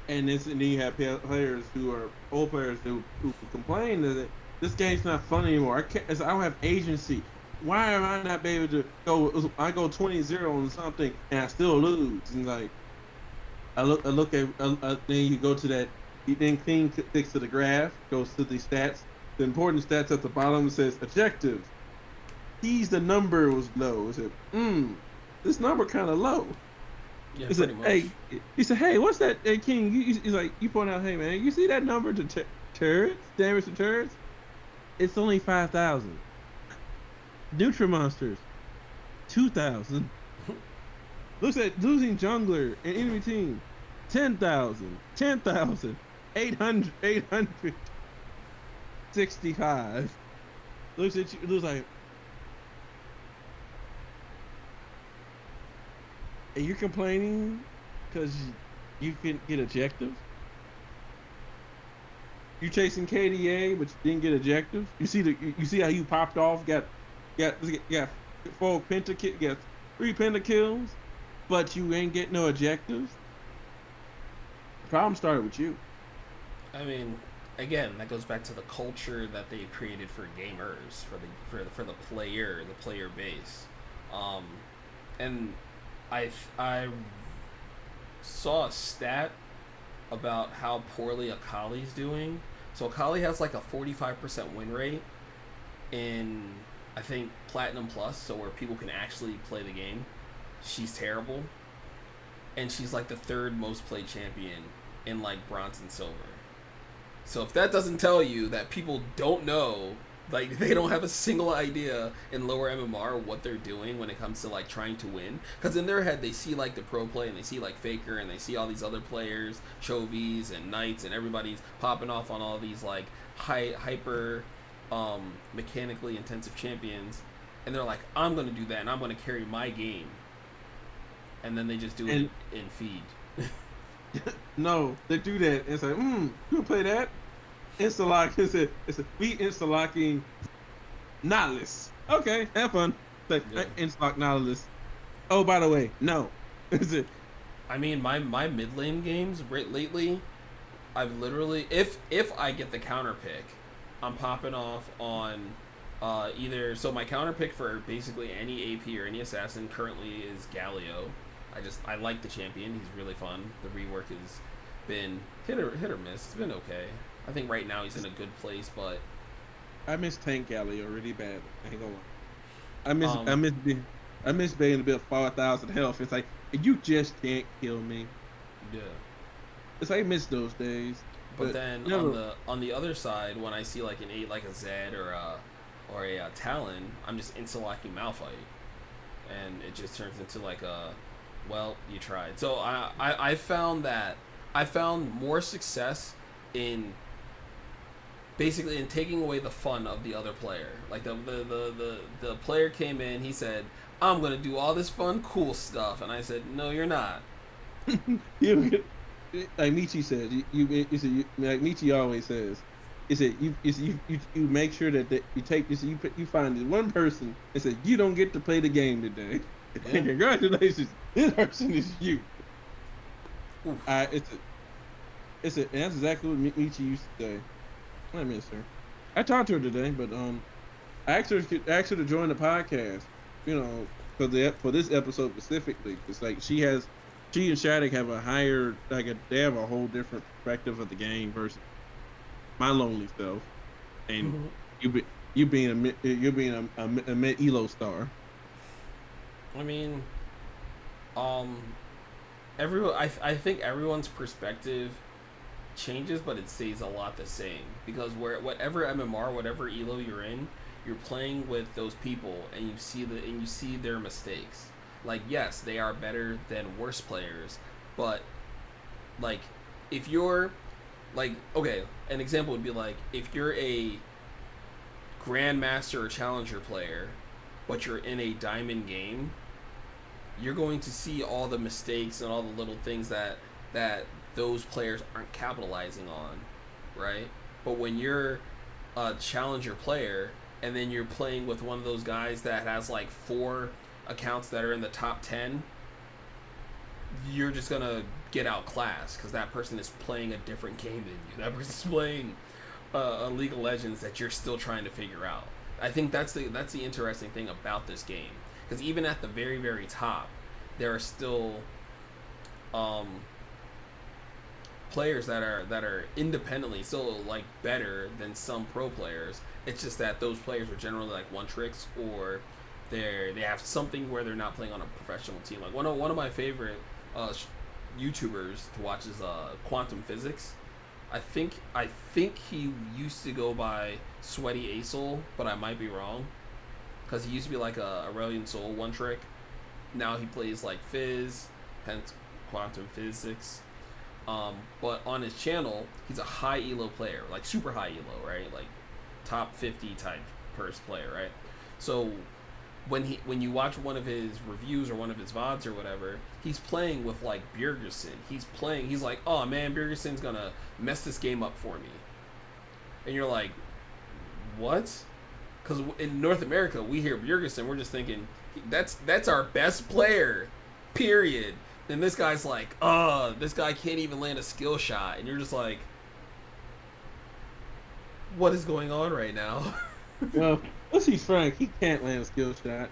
and then you have players who are old players who complain that this game's not fun anymore. I can't. I don't have agency. Why am I not be able to go? I go 20-0 on something and I still lose. And like I look at then you go to that. You then clicks to the graph, goes to the stats. The important stats at the bottom says objectives. He's the number was low. I said, this number kind of low. Yeah, He pretty said, much. hey, he said, hey, what's that, hey, King? He's like, you point out, hey, man, you see that number to turrets, damage to turrets? It's only 5,000. Neutral monsters, 2,000. Looks at losing jungler and enemy team, 10,000, 10,000, 800, 865. Looks at you, looks like, and you're complaining because you can get objectives. You chasing KDA, but you didn't get objectives. You see how you popped off, got got 4 pentakills, got 3 pentakills, but you ain't get no objectives. The problem started with you. I mean, again, that goes back to the culture that they created for gamers, for the player base, um, and I saw a stat about how poorly Akali's doing. So Akali has like a 45% win rate in, I think, Platinum Plus, so where people can actually play the game. She's terrible, and she's like the third most played champion in like Bronze and Silver. So if that doesn't tell you that people don't know Like they don't have a single idea in lower MMR what they're doing when it comes to like trying to win. Because in their head they see like the pro play and they see like Faker and they see all these other players, Chovies and Knights and everybody's popping off on all these like hyper mechanically intensive champions, and they're like, I'm gonna do that and I'm gonna carry my game, and then they just do it And in feed. no, they do that and say, you wanna play that? Instalock. It's a we instalocking Nautilus. Okay, have fun. Like Yeah. instalock Nautilus. Oh, by the way, no. Is it? I mean, my mid lane games lately, I've literally if I get the counter pick, I'm popping off on either. So my counter pick for basically any AP or any assassin currently is Galio. I like the champion. He's really fun. The rework has been hit or miss. It's been okay. I think right now he's in a good place, but I miss Tank Galio really bad. I ain't gonna lie. I miss um I miss being I miss being a bit 4,000 health. It's like you just can't kill me. yeah. It's like I miss those days. But then never. on the other side, when I see like an 8 like a Zed or a Talon, I'm just insta locking Malphite, and it just turns into like a, well, you tried. So I found that I found more success in basically in taking away the fun of the other player. Like the player came in, he said, I'm gonna do all this fun cool stuff, and I said, no, you're not. you like Michi says, like Michi always says, he said you make sure that you take this, you find this one person and say you don't get to play the game today. Yeah. And congratulations, this person is you. Oof. And that's exactly what Michi used to say. I miss her. I talked to her today, but I asked her to join the podcast. You know, for this episode specifically, it's like she and Shattuck have a higher, they have a whole different perspective of the game versus my lonely self, and you being a mid elo star. I mean, everyone. I think everyone's perspective changes, but it stays a lot the same because whatever MMR, whatever elo you're in, you're playing with those people, and you see their mistakes. Like, yes, they are better than worse players, but like if you're like, okay, an example would be like if you're a grandmaster or challenger player, but you're in a diamond game, you're going to see all the mistakes and all the little things that those players aren't capitalizing on, right? But when you're a challenger player and then you're playing with one of those guys that has like 4 accounts that are in the top 10, you're just gonna get outclassed because that person is playing a different game than you. That person's playing a League of Legends that you're still trying to figure out. I think that's the interesting thing about this game, because even at the very very top, there are still players that are independently still like better than some pro players. It's just that those players are generally like one tricks, or they have something where they're not playing on a professional team. Like one of my favorite YouTubers to watch is Quantum Physics. I think he used to go by Sweaty Acel, but I might be wrong, because he used to be like a Aurelian Soul one trick. Now he plays like Fizz, hence Quantum Physics. But on his channel, he's a high elo player, like super high elo, right? Like top 50 type purse player, right? So when you watch one of his reviews or one of his VODs or whatever, he's playing with like Bjergsen. He's like, oh man, Bjergsen's gonna mess this game up for me. And you're like, what? Because in North America, we hear Bjergsen, we're just thinking, that's our best player, period. And this guy's like, this guy can't even land a skill shot. And you're just like, what is going on right now? Well, let's see, Frank. He can't land a skill shot.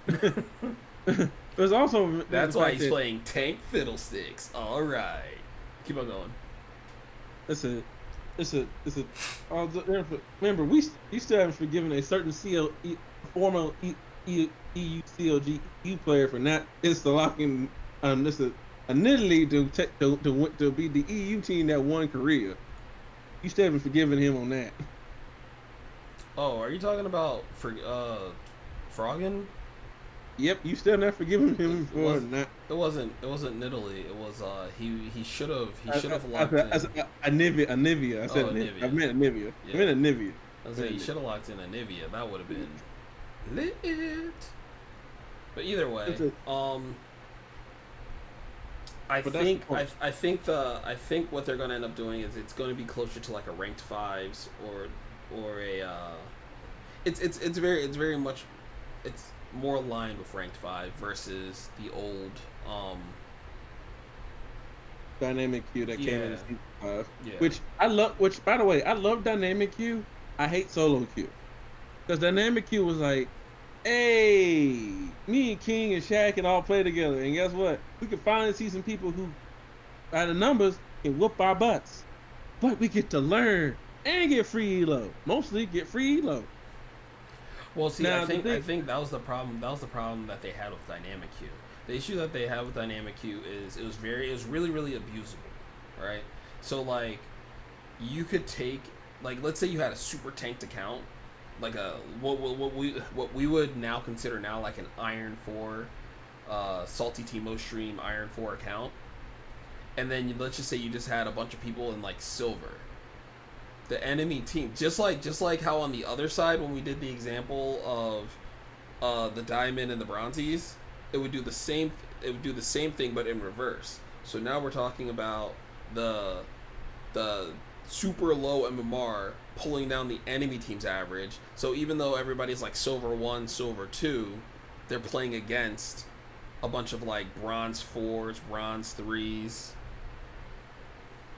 There's also that's why he's playing tank fiddlesticks. All right, keep on going. It's a. Remember, we still haven't forgiven a certain former EU CLG player for not interlocking initially to be the EU team that won Korea. You still haven't forgiven him on that. Oh, are you talking about Froggen? Yep, you still not forgiving It, him it for was. not. It wasn't Nidalee. It was he should have I locked said in. Anivia. I said Oh, Anivia. I Anivia. meant Anivia. I Yeah. meant Anivia. I was I say he meant should have locked in Anivia. That would have been lit. But either way, Anivia. I But that's the think point. I think what they're gonna end up doing is it's gonna be closer to like a ranked fives or a it's very much it's more aligned with ranked five versus the old Dynamic Q that came in yeah season 5, yeah. which I love. Which, by the way, I love Dynamic Q. I hate Solo Q because Dynamic Q was like, "Hey, me and King and Shaq can all play together, and guess what? We can finally see some people who, by the numbers, can whoop our butts, but we get to learn and get free elo. Mostly get free elo. Well, see, I Now the think I thing, think that was the problem. That was the problem that they had with Dynamic Q. The issue that they had with Dynamic Q is it was really really abusable, right? So like you could take like let's say you had a super tanked account, like a what we would now consider now like an Iron 4, Salty Timo Stream Iron 4 account, and then let's just say you just had a bunch of people in like silver. The enemy team, just like how on the other side when we did the example of the diamond and the bronzies, it would do the same. It would do the same thing, but in reverse. So now we're talking about the the super low MMR pulling down the enemy team's average. So even though everybody's like silver 1, silver 2, they're playing against a bunch of like bronze 4s, bronze 3s.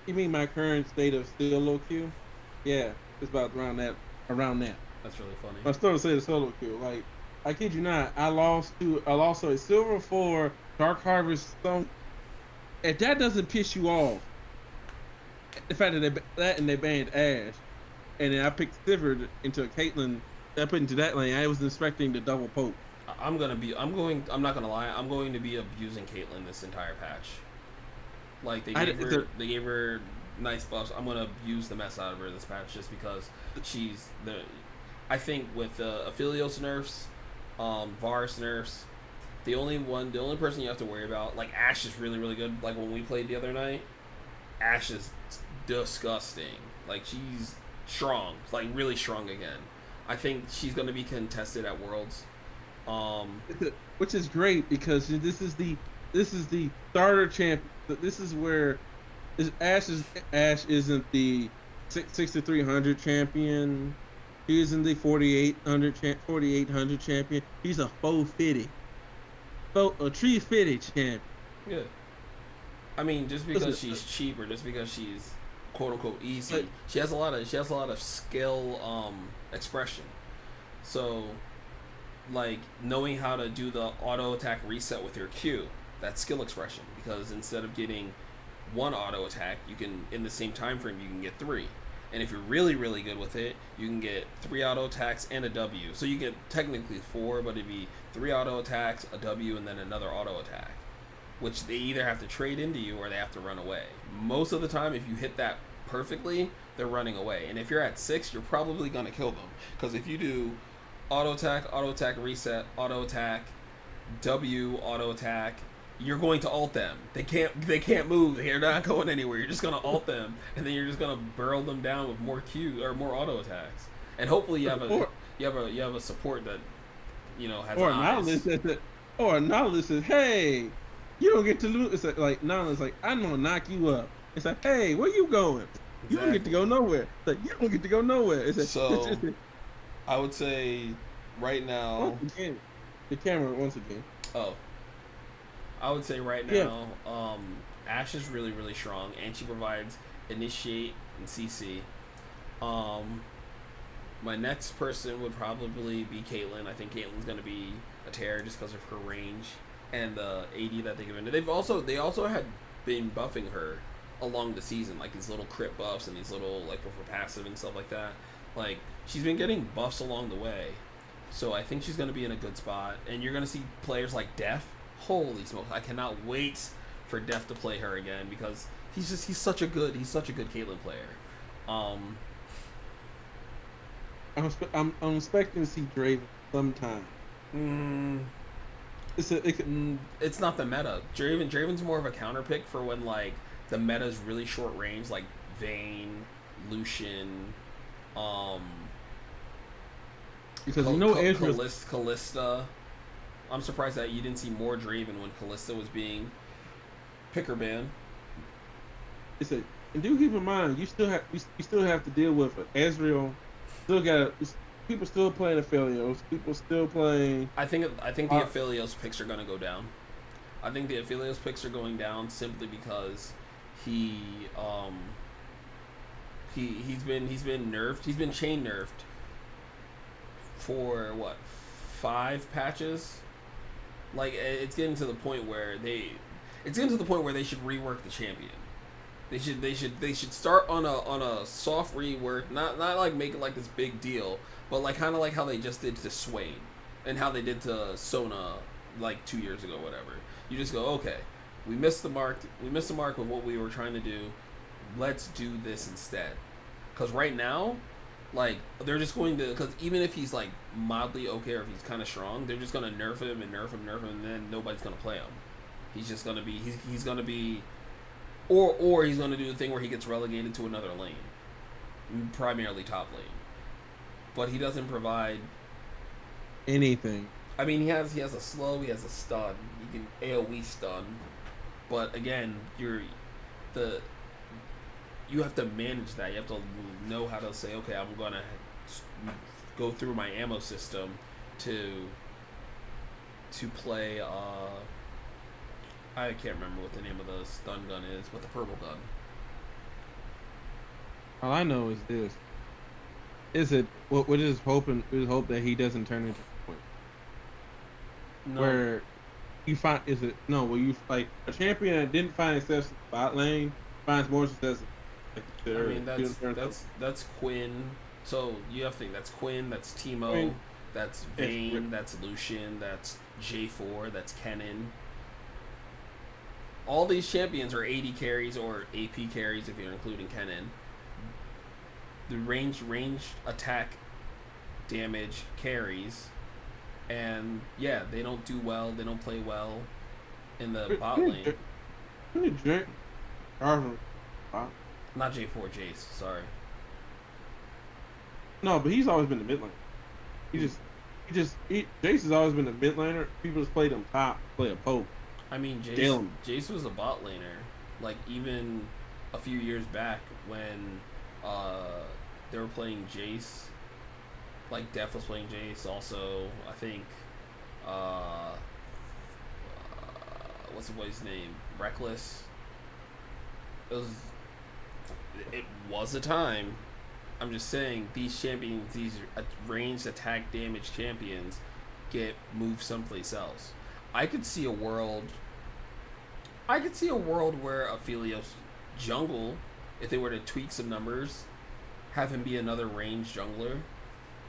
you mean my current state of still low Q? Yeah, it's about around that. Around that. That's really funny. I started to say the solo queue. Like, I kid you not, I lost to a silver 4 Dark Harvest Stone. If that doesn't piss you off, the fact that and they banned Ash, and then I picked Sivert into a Caitlyn, I put into that lane. I was expecting the double poke. I'm not gonna lie. I'm going to be abusing Caitlyn this entire patch. Like I the, they gave her nice buffs. I'm gonna abuse the mess out of her this patch just because she's the. I think with Aphelios nerfs, Varus nerfs, the only person you have to worry about, like Ashe is really really good. Like when we played the other night, Ashe is disgusting. Like she's strong, like really strong again. I think she's gonna be contested at Worlds. Um, which is great because this is the starter champ. This is where Ash isn't the 6300 champion. He isn't the 4800 champion. He's a 450, a 350 champion. yeah. I mean, just because Listen, she's cheap or just because she's quote unquote like, easy, she has a lot of skill expression. So like knowing how to do the auto attack reset with your Q, that's skill expression because instead of getting one auto attack, you can in the same time frame you can get three. And if you're really really good with it, you can get three auto attacks and a W. So you get technically four, but it'd be three auto attacks, a W, and then another auto attack, which they either have to trade into you or they have to run away. Most of the time, if you hit that perfectly, they're running away. And if you're at six, you're probably gonna kill them because if you do auto attack reset, auto attack, W, auto attack, you're going to ult them. They can't move. They're not going anywhere. You're just gonna ult them, and then you're just gonna barrel them down with more Q or more auto attacks. And hopefully or you have a support that has or eyes. Nautilus says, "Hey, you don't get to lose." It's like Nautilus like, "I'm gonna knock you up." It's like, "Hey, where you going? You don't get to Exactly. go nowhere." It's like, "You don't get to go nowhere." So I would say right once now. again, the camera once again. Oh, I would say right Yeah, now, Ashe is really really strong, and she provides initiate and CC. Um, my next person would probably be Caitlyn. I think Caitlyn's gonna be a terror just because of her range and the AD that they give into. They also had been buffing her along the season, like these little crit buffs and these little like for passive and stuff like that. Like she's been getting buffs along the way, so I think she's gonna be in a good spot. And you're gonna see players like Def. Holy smokes! I cannot wait for Def to play her again because he's such a good Caitlyn player. Um, I'm expecting to see Draven sometime. Mm, it's not the meta. Draven's more of a counter pick for when like the meta's really short range, like Vayne, Lucian, um, because you know Ezreal's Callista. I'm surprised that you didn't see more Draven when Callista was being picker banned. it's a and do keep in mind you still have to deal with Ezreal. Still got people still playing Aphelios. People still playing. I think the Aphelios picks are gonna go down. I think the Aphelios picks are going down simply because he um he's been nerfed. He's been chain nerfed for what 5 patches. Like it's getting to the point where they should rework the champion. They should start on a soft rework, not like make it like this big deal, but like kind of like how they just did to Swain, and how they did to Sona like 2 years ago, whatever. You just go, okay, we missed the mark. We missed the mark with what we were trying to do. Let's do this instead. Because right now, like they're just going to, because even if he's like mildly okay or if he's kind of strong, they're just gonna nerf him and nerf him, nerf him, and then nobody's gonna play him. He's just gonna be he's gonna be or he's going to do the thing where he gets relegated to another lane, primarily top lane. But he doesn't provide Anything. I mean, he has a slow, he has a stun, he can AOE stun, but again, the you have to manage that. You have to know how to say, okay, I'm gonna go through my ammo system to play. I can't remember what the name of the stun gun is, but the purple gun. All I know is this: is it what we're just hoping? We just hope that he doesn't turn into a point No, where you find is it no where you like a champion that didn't find success in the bot lane finds more success. Like I mean that's Quinn. So you have to think that's Quinn, that's I Timo, mean, that's Vayne, that's Lucian, that's J4, that's Kennen. All these champions are AD carries or AP carries if you're including Kennen. The range attack damage carries, and yeah, they don't do well. They don't play well in the bot lane. really drink. Not J4, Jace. Sorry. No, but he's always been the mid lane. Jace has always been the mid laner. People just played him top, play a poke. I mean, Jail him. Jace was a bot laner. Like even a few years back when they were playing Jace, like Def was playing Jace. Also, I think what's the boy's name? Reckless. It was it was a time. I'm just saying these champions, these ranged attack damage champions, get moved someplace else. I could see a world. I could see a world where Aphelios jungle, if they were to tweak some numbers, have him be another ranged jungler.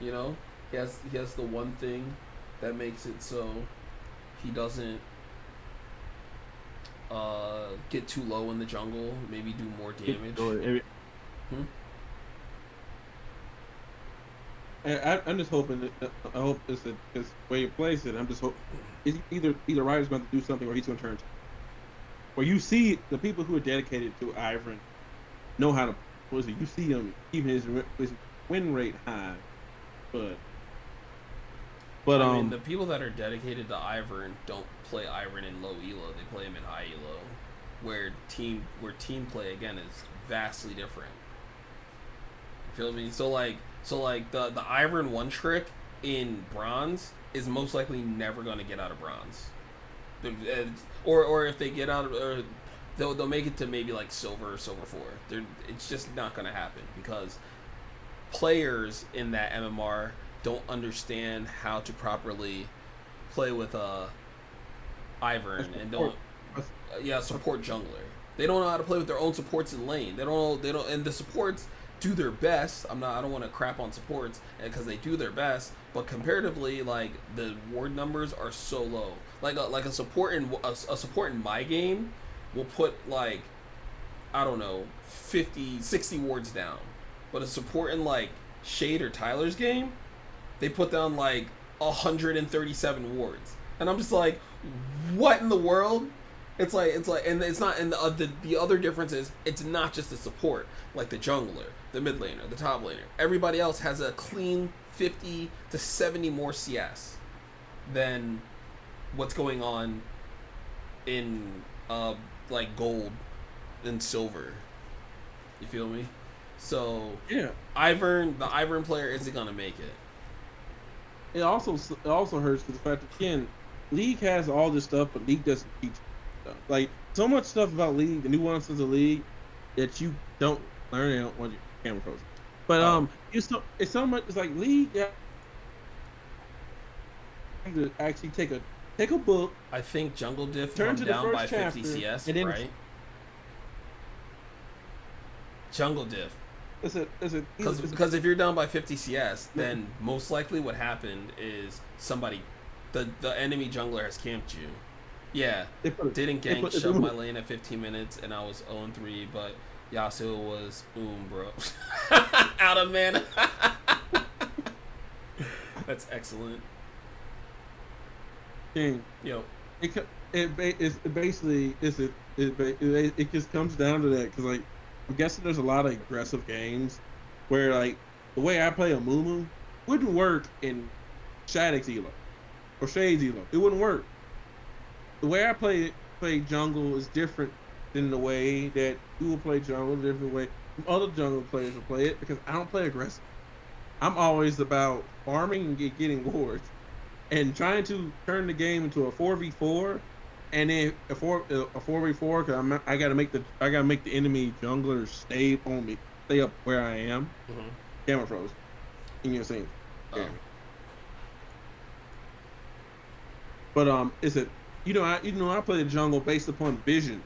You know, he has the one thing that makes it so he doesn't get too low in the jungle. Maybe do more damage. Hmm? I'm just hoping that I hope it's because where you place it. I'm just hope is either Ryder's going to do something or he's going to turn. Where you see the people who are dedicated to Ivern know how to. Was it? You see him even his win rate high, but I mean, the people that are dedicated to Ivern don't play Ivern in low elo. They play him in high elo, where team play again is vastly different. You feel me? So like the Ivern one trick in bronze is most likely never gonna get out of bronze. Or if they get out of they'll make it to maybe like silver or silver 4. It's just not gonna happen because players in that MMR don't understand how to properly play with Ivern and don't support jungler. They don't know how to play with their own supports in lane. They don't and the supports do their best. I don't want to crap on supports because they do their best, but comparatively, like the ward numbers are so low. Like a support in my game will put I don't know 50, 60 wards down, but a support in like Shade or Tyler's game, they put down like 137 wards, and I'm just like, what in the world? It's like, and it's not. And the other difference is it's not just the support, like the jungler, the mid laner, the top laner. Everybody else has a clean 50 to 70 more CS than what's going on in like gold and silver. You feel me? So Yeah. the Ivern player isn't gonna make it. It also hurts because the fact that again, League has all this stuff, but League doesn't teach stuff. Like so much stuff about League, the nuances of League, that you don't learn it when your camera frozen. But Oh, it's so much. It's like League to actually take a book, I think Jungle Diff, if turn I'm to the down by first 50 chapter, CS, and then right? Jungle Diff. Because if you're down by 50 CS, then most likely what happened is the enemy jungler has camped you. Yeah, they put it. didn't They gank, put shoved my lane at 15 minutes, and I was 0-3, but Yasuo was, bro. Out of mana. That's excellent. thing. Yo, It co- it ba- it's it basically is it just comes down to that because like I'm guessing there's a lot of aggressive games where like the way I play a Mumu wouldn't work in Shadix Elo or Shades Elo. It wouldn't work. The way I play jungle is different than the way that you will play jungle. A different way other jungle players will play it because I don't play aggressive. I'm always about farming and getting wards and trying to turn the game into a 4v4 and then a 4v4 because I gotta make the enemy jungler stay up where I am. mm-hmm. Camera froze. In your scene. Oh, But is it I play the jungle based upon vision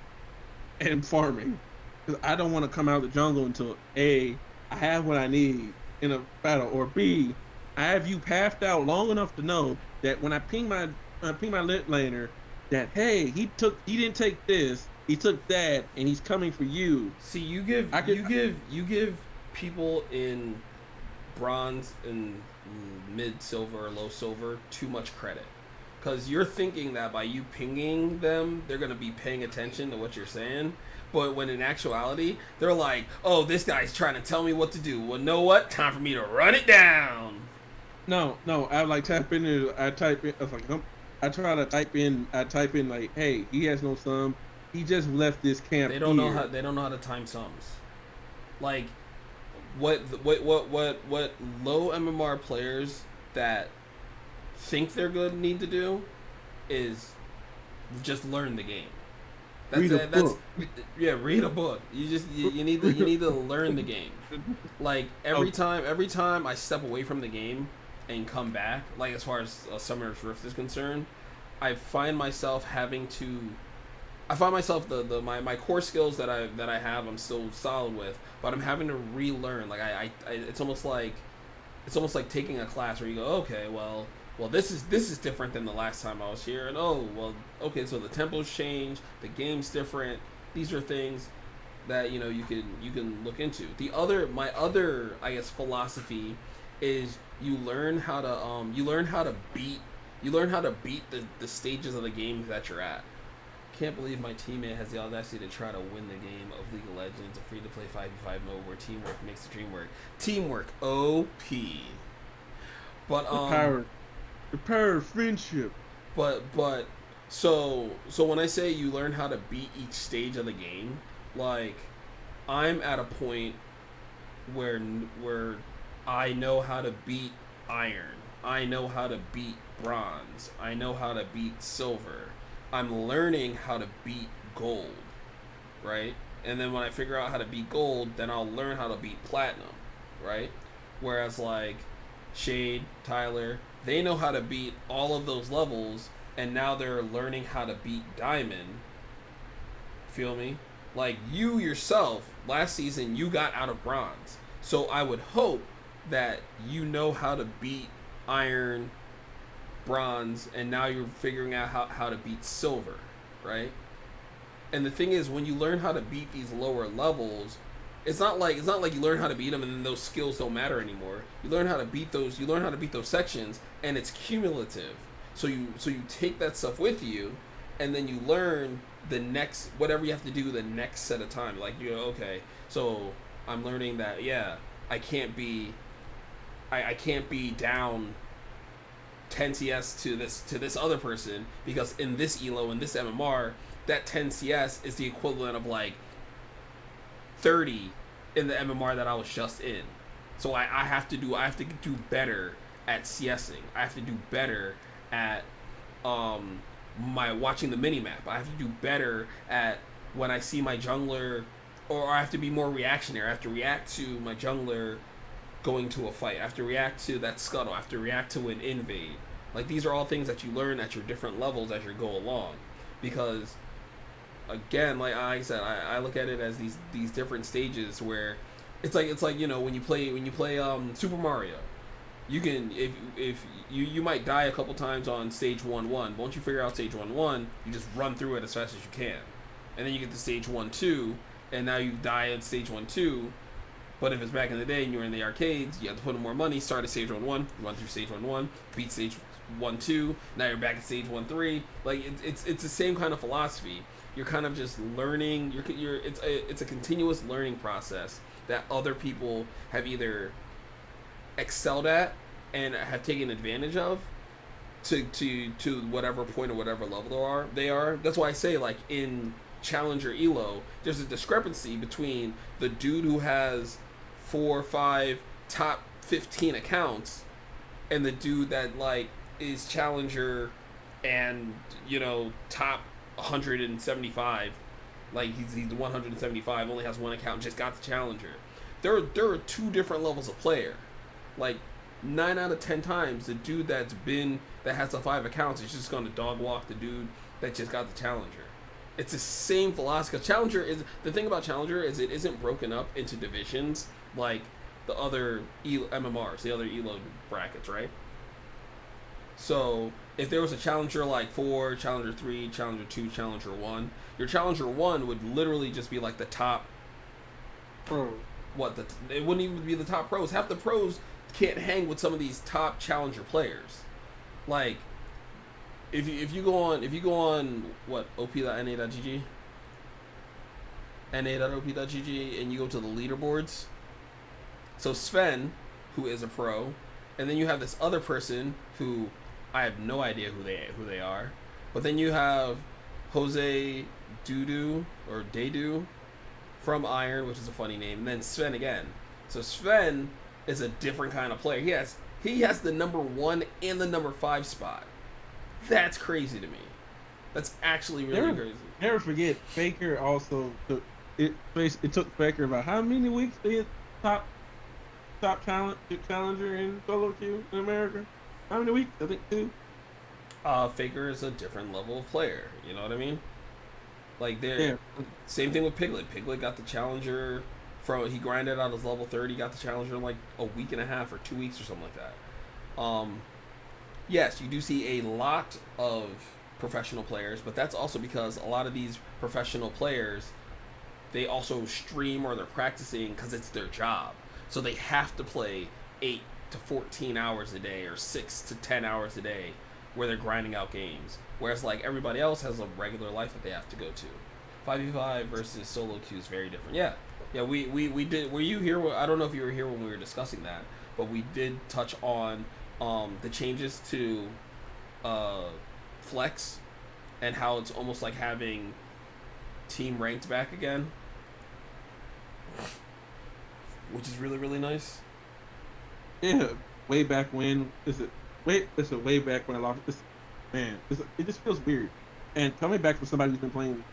and farming because I don't want to come out of the jungle until A, I have what I need in a battle, or B, I have you pathed out long enough to know that when I ping my lit laner that hey he didn't take this, he took that and he's coming for you. see, you give I could you give you give people in bronze and mid silver or low silver too much credit, because you're thinking that by you pinging them they're going to be paying attention to what you're saying, but when in actuality they're like, oh, this guy's trying to tell me what to do. Well, know what, time for me to run it down. no I like tap in there, I type in I was like I try to type in like hey he has no sum, he just left this camp here. They don't know how to time sums. Like what low MMR players that think they're good need to do is just learn the game. That's Read a it. That's book. Yeah. Read a book. You need to learn the game. Like Oh, every time I step away from the game and come back, like as far as Summoner's Rift is concerned, I find myself having to. I find myself my core skills that I have I'm still solid with, but I'm having to relearn. Like it's almost like taking a class where you go, okay, well this is different than the last time I was here, and oh well, okay, so the tempo's changed, the game's different. These are things that you can look into. My other I guess philosophy is you learn how to beat the stages of the games that you're at. Can't believe my teammate has the audacity to try to win the game of League of Legends, a free-to-play 5v5 mode where teamwork makes the dream work. Teamwork, OP. But the power of friendship. but so when I say you learn how to beat each stage of the game, like I'm at a point where I know how to beat iron. I know how to beat bronze. I know how to beat silver. I'm learning how to beat gold, right? And then when I figure out how to beat gold, then I'll learn how to beat platinum, right? Whereas like Shade, Tyler, they know how to beat all of those levels, and now they're learning how to beat diamond. Feel me? Like you yourself, last season you got out of bronze. So I would hope that you know how to beat iron, bronze, and now you're figuring out how to beat silver, right? And the thing is, when you learn how to beat these lower levels, it's not like you learn how to beat them and then those skills don't matter anymore. You learn how to beat those. You learn how to beat those sections, and it's cumulative. So you take that stuff with you, and then you learn the next whatever you have to do the next set of time. Like you know, okay, so I'm learning that yeah, I can't be I can't be down 10 CS to this other person because in this elo in this MMR that 10 CS is the equivalent of like 30 in the MMR that I was just in. So I have to do better at CSing. I have to do better at my watching the mini map. I have to do better at when I see my jungler, or I have to be more reactionary. I have to react to my jungler going to a fight. I have to react to that scuttle. I have to react to an invade. Like these are all things that you learn at your different levels as you go along, because again, like I said, I look at it as these different stages where it's like you know when you play Super Mario, you can if you might die a couple times on stage 1-1. But once you figure out stage 1-1, you just run through it as fast as you can, and then you get to stage 1-2, and now you die at stage 1-2. But if it's back in the day and you were in the arcades, you have to put in more money. Start at stage 1-1, run through stage 1-1, beat stage 1-2. Now you're back at stage 1-3. Like it's the same kind of philosophy. You're kind of just learning. It's a continuous learning process that other people have either excelled at and have taken advantage of to whatever point or whatever level they are. That's why I say like in Challenger Elo, there's a discrepancy between the dude who has 4 or 5 top 15 accounts and the dude that like is Challenger and you know top 175. Like he's 175, only has one account, just got the Challenger. There are two different levels of player. Like 9 out of 10 times, the dude that has the 5 accounts is just gonna dog walk the dude that just got the Challenger. It's the same philosophy. Challenger is the thing about Challenger is it isn't broken up into divisions like the other MMRs, the other Elo brackets, right? So if there was a Challenger like 4, Challenger 3, Challenger 2, Challenger 1, your Challenger 1 would literally just be like the top Pro. it wouldn't even be the top pros. Half the pros can't hang with some of these top Challenger players. Like if you go on what op.na.gg na.op.gg and you go to the leaderboards, so Sven, who is a pro, and then you have this other person who I have no idea who they are, but then you have Jose Dudu or Dedu from Iron, which is a funny name, and then Sven again. So Sven is a different kind of player. He has the number 1 and the number 5 spot. That's crazy to me. That's actually really crazy. Never forget, Faker also took it. It took Faker about how many weeks to hit top challenger in solo queue in America? How many weeks? I think 2. Faker is a different level of player. You know what I mean? Like Yeah. same thing with Piglet. Piglet got the challenger he grinded out his level 30, got the challenger in like a week and a half or 2 weeks or something like that. Yes, you do see a lot of professional players, but that's also because a lot of these professional players, they also stream or they're practicing because it's their job. So they have to play 8 to 14 hours a day or 6 to 10 hours a day where they're grinding out games. Whereas like everybody else has a regular life that they have to go to. 5v5 versus solo queue is very different. Yeah, we did. Were you here? I don't know if you were here when we were discussing that, but we did touch on the changes to Flex and how it's almost like having team ranked back again, which is really, really nice. Yeah, way back when. Way back when I lost this. Man, it just feels weird. And coming back from somebody who's been playing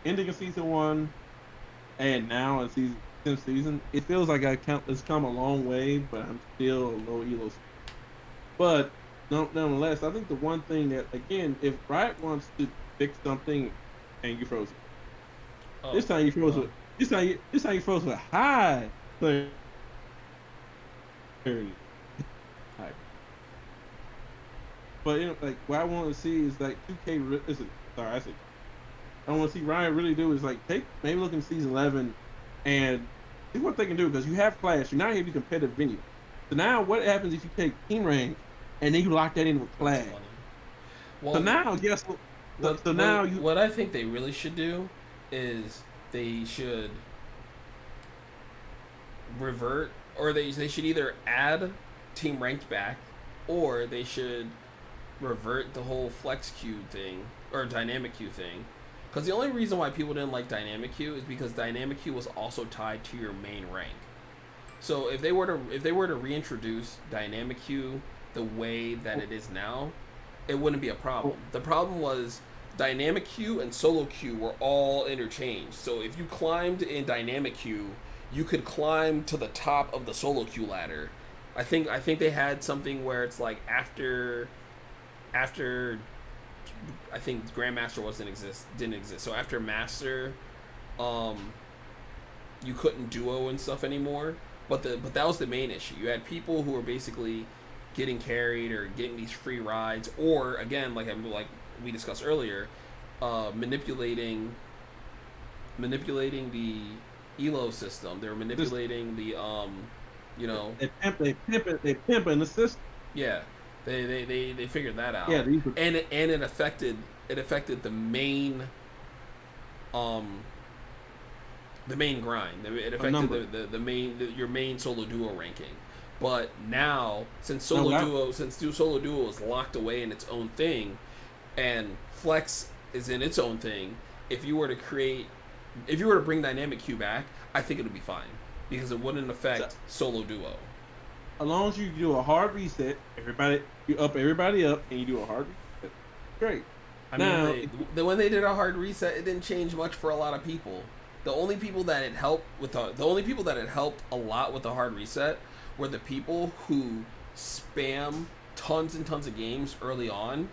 ending of season 1, and now in season, it feels like it's come a long way, but I'm still a low elo. But nonetheless, I think the one thing that, again, if Riot wants to fix something, and you froze it. This time you froze with. This time you froze with high clarity. High. But like what I want to see is like 2K. Sorry, I said I want to see Riot really do is like take maybe look in season 11 and see what they can do because you have Clash. You're not here to competitive venue. So now what happens if you take team rank and then you lock that in with That's Clash? funny. So Well, now guess what? what So what now you what I think they really should do is they should revert, or they should either add team ranked back, or they should revert the whole flex queue thing or dynamic queue thing. Because the only reason why people didn't like dynamic queue is because dynamic queue was also tied to your main rank. So if they were to reintroduce dynamic queue the way that it is now, it wouldn't be a problem. The problem was dynamic queue and solo queue were all interchanged. So if you climbed in dynamic queue, you could climb to the top of the solo queue ladder. I think they had something where it's like after I think Grandmaster didn't exist. So after Master, um, you couldn't duo and stuff anymore. But that was the main issue. You had people who were basically getting carried or getting these free rides, or again, like we discussed earlier, manipulating the elo system. They were just manipulating the you know, they pimp in the system. yeah, they figured that Yeah, out, these are and it affected um the main grind. It a affected number. your main solo duo ranking. But now, No, since solo duo is locked away in its own thing, and flex is in its own thing, if you were to create, if you were to bring dynamic Q back, I think it would be fine because it wouldn't so, affect solo duo. as long as you do a hard reset, you up everybody up, and you do a hard reset. Great. I mean, Now, when they did a hard reset, it didn't change much for a lot of people. The only people that it helped a lot with the hard reset were the people who spam tons and tons of games early on,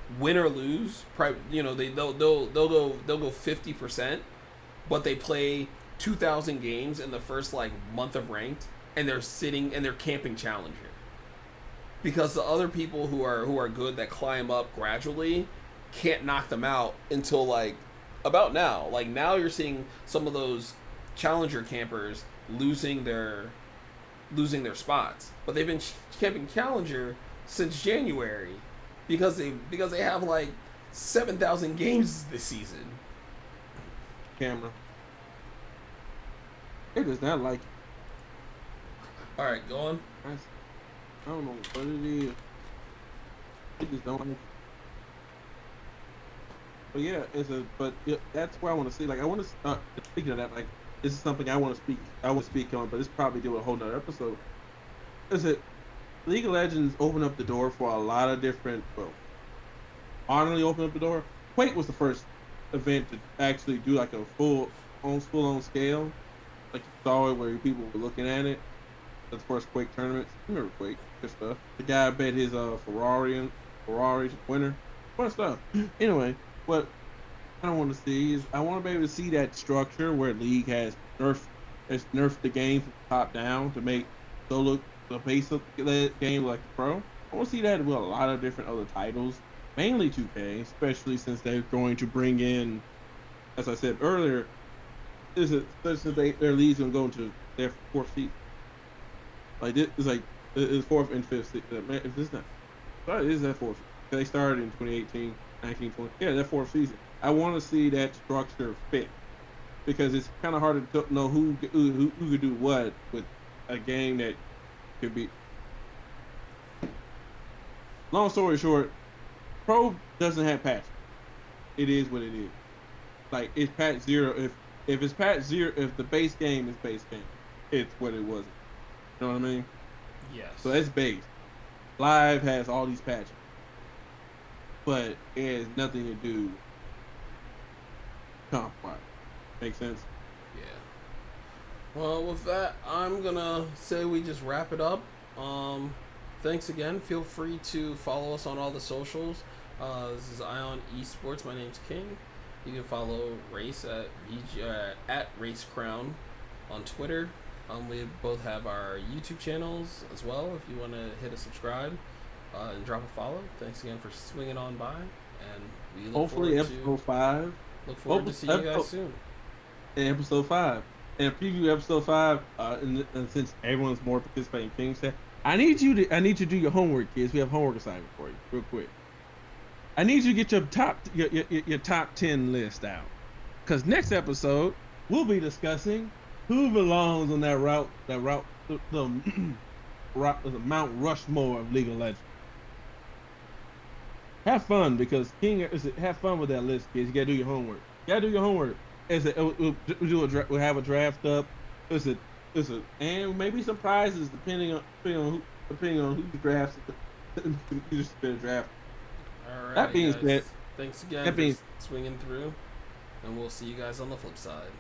win or lose. They'll go 50%, but they play 2,000 games in the first like month of ranked, and they're camping challenger because the other people who are good that climb up gradually can't knock them out until like about now. Like now you're seeing some of those challenger campers losing their spots, but they've been camping challenger since January because they have like 7,000 games this season. camera. It does not like. All right, go on. I don't know what it is. It just don't like. But yeah, but yeah, that's where I want to see. Like I want to speaking of that, like this is something I want to speak. I want to speak on, but it's probably do a whole nother episode. Is it League of Legends opened up the door for a lot of different. Well, honestly, opened up the door. Quake was the first event to actually do like a full on scale. Like you saw it where people were looking at it. That's the first Quake tournament. Remember Quake? Good stuff. The guy bet his Ferrari winner. Fun stuff. Anyway, what I don't want to see is I want to be able to see that structure where League has nerfed the game from top down to make solo the base of the game like pro. I want to see that with a lot of different other titles, mainly 2K, especially since they're going to bring in, as I said earlier, their league's gonna go into their fourth season. Like this is like it's fourth and fifth season. If this not, sorry, this is that fourth. They started in 2018, 19, 20. Yeah, that fourth season. I want to see that structure fit because it's kind of hard to know who could do what with a game that could be. Long story short, Pro doesn't have patch. It is what it is. Like it's patch zero. If it's patch zero, if the base game is base game, it's what it was. You know what I mean? Yes. So that's base. Live has all these patches, but it has nothing to do comp wise. Make sense? Yeah. Well, with that, I'm gonna say we just wrap it up. Thanks again. Feel free to follow us on all the socials. This is Ion Esports. My name's King. You can follow Race at Race Crown on Twitter. We both have our YouTube channels as well. If you want to hit a subscribe and drop a follow. Thanks again for swinging on by, and we look Hopefully, forward to episode 5 Look forward to seeing you guys Oh, soon. episode 5 and preview episode 5. And since everyone's more participating things, I need you to do your homework, kids. We have homework assignment for you, real quick. I need you to get your top 10 list out, because next episode we'll be discussing who belongs on the the Mount Rushmore of League of Legends. Have fun, because have fun with that list, kids. You gotta do your homework. You gotta do your homework. We'll have a draft up. Is it and maybe some prizes depending on who drafts. You just been draft. That Alrighty, being said, guys. Thanks again that for being swinging through, and we'll see you guys on the flip side.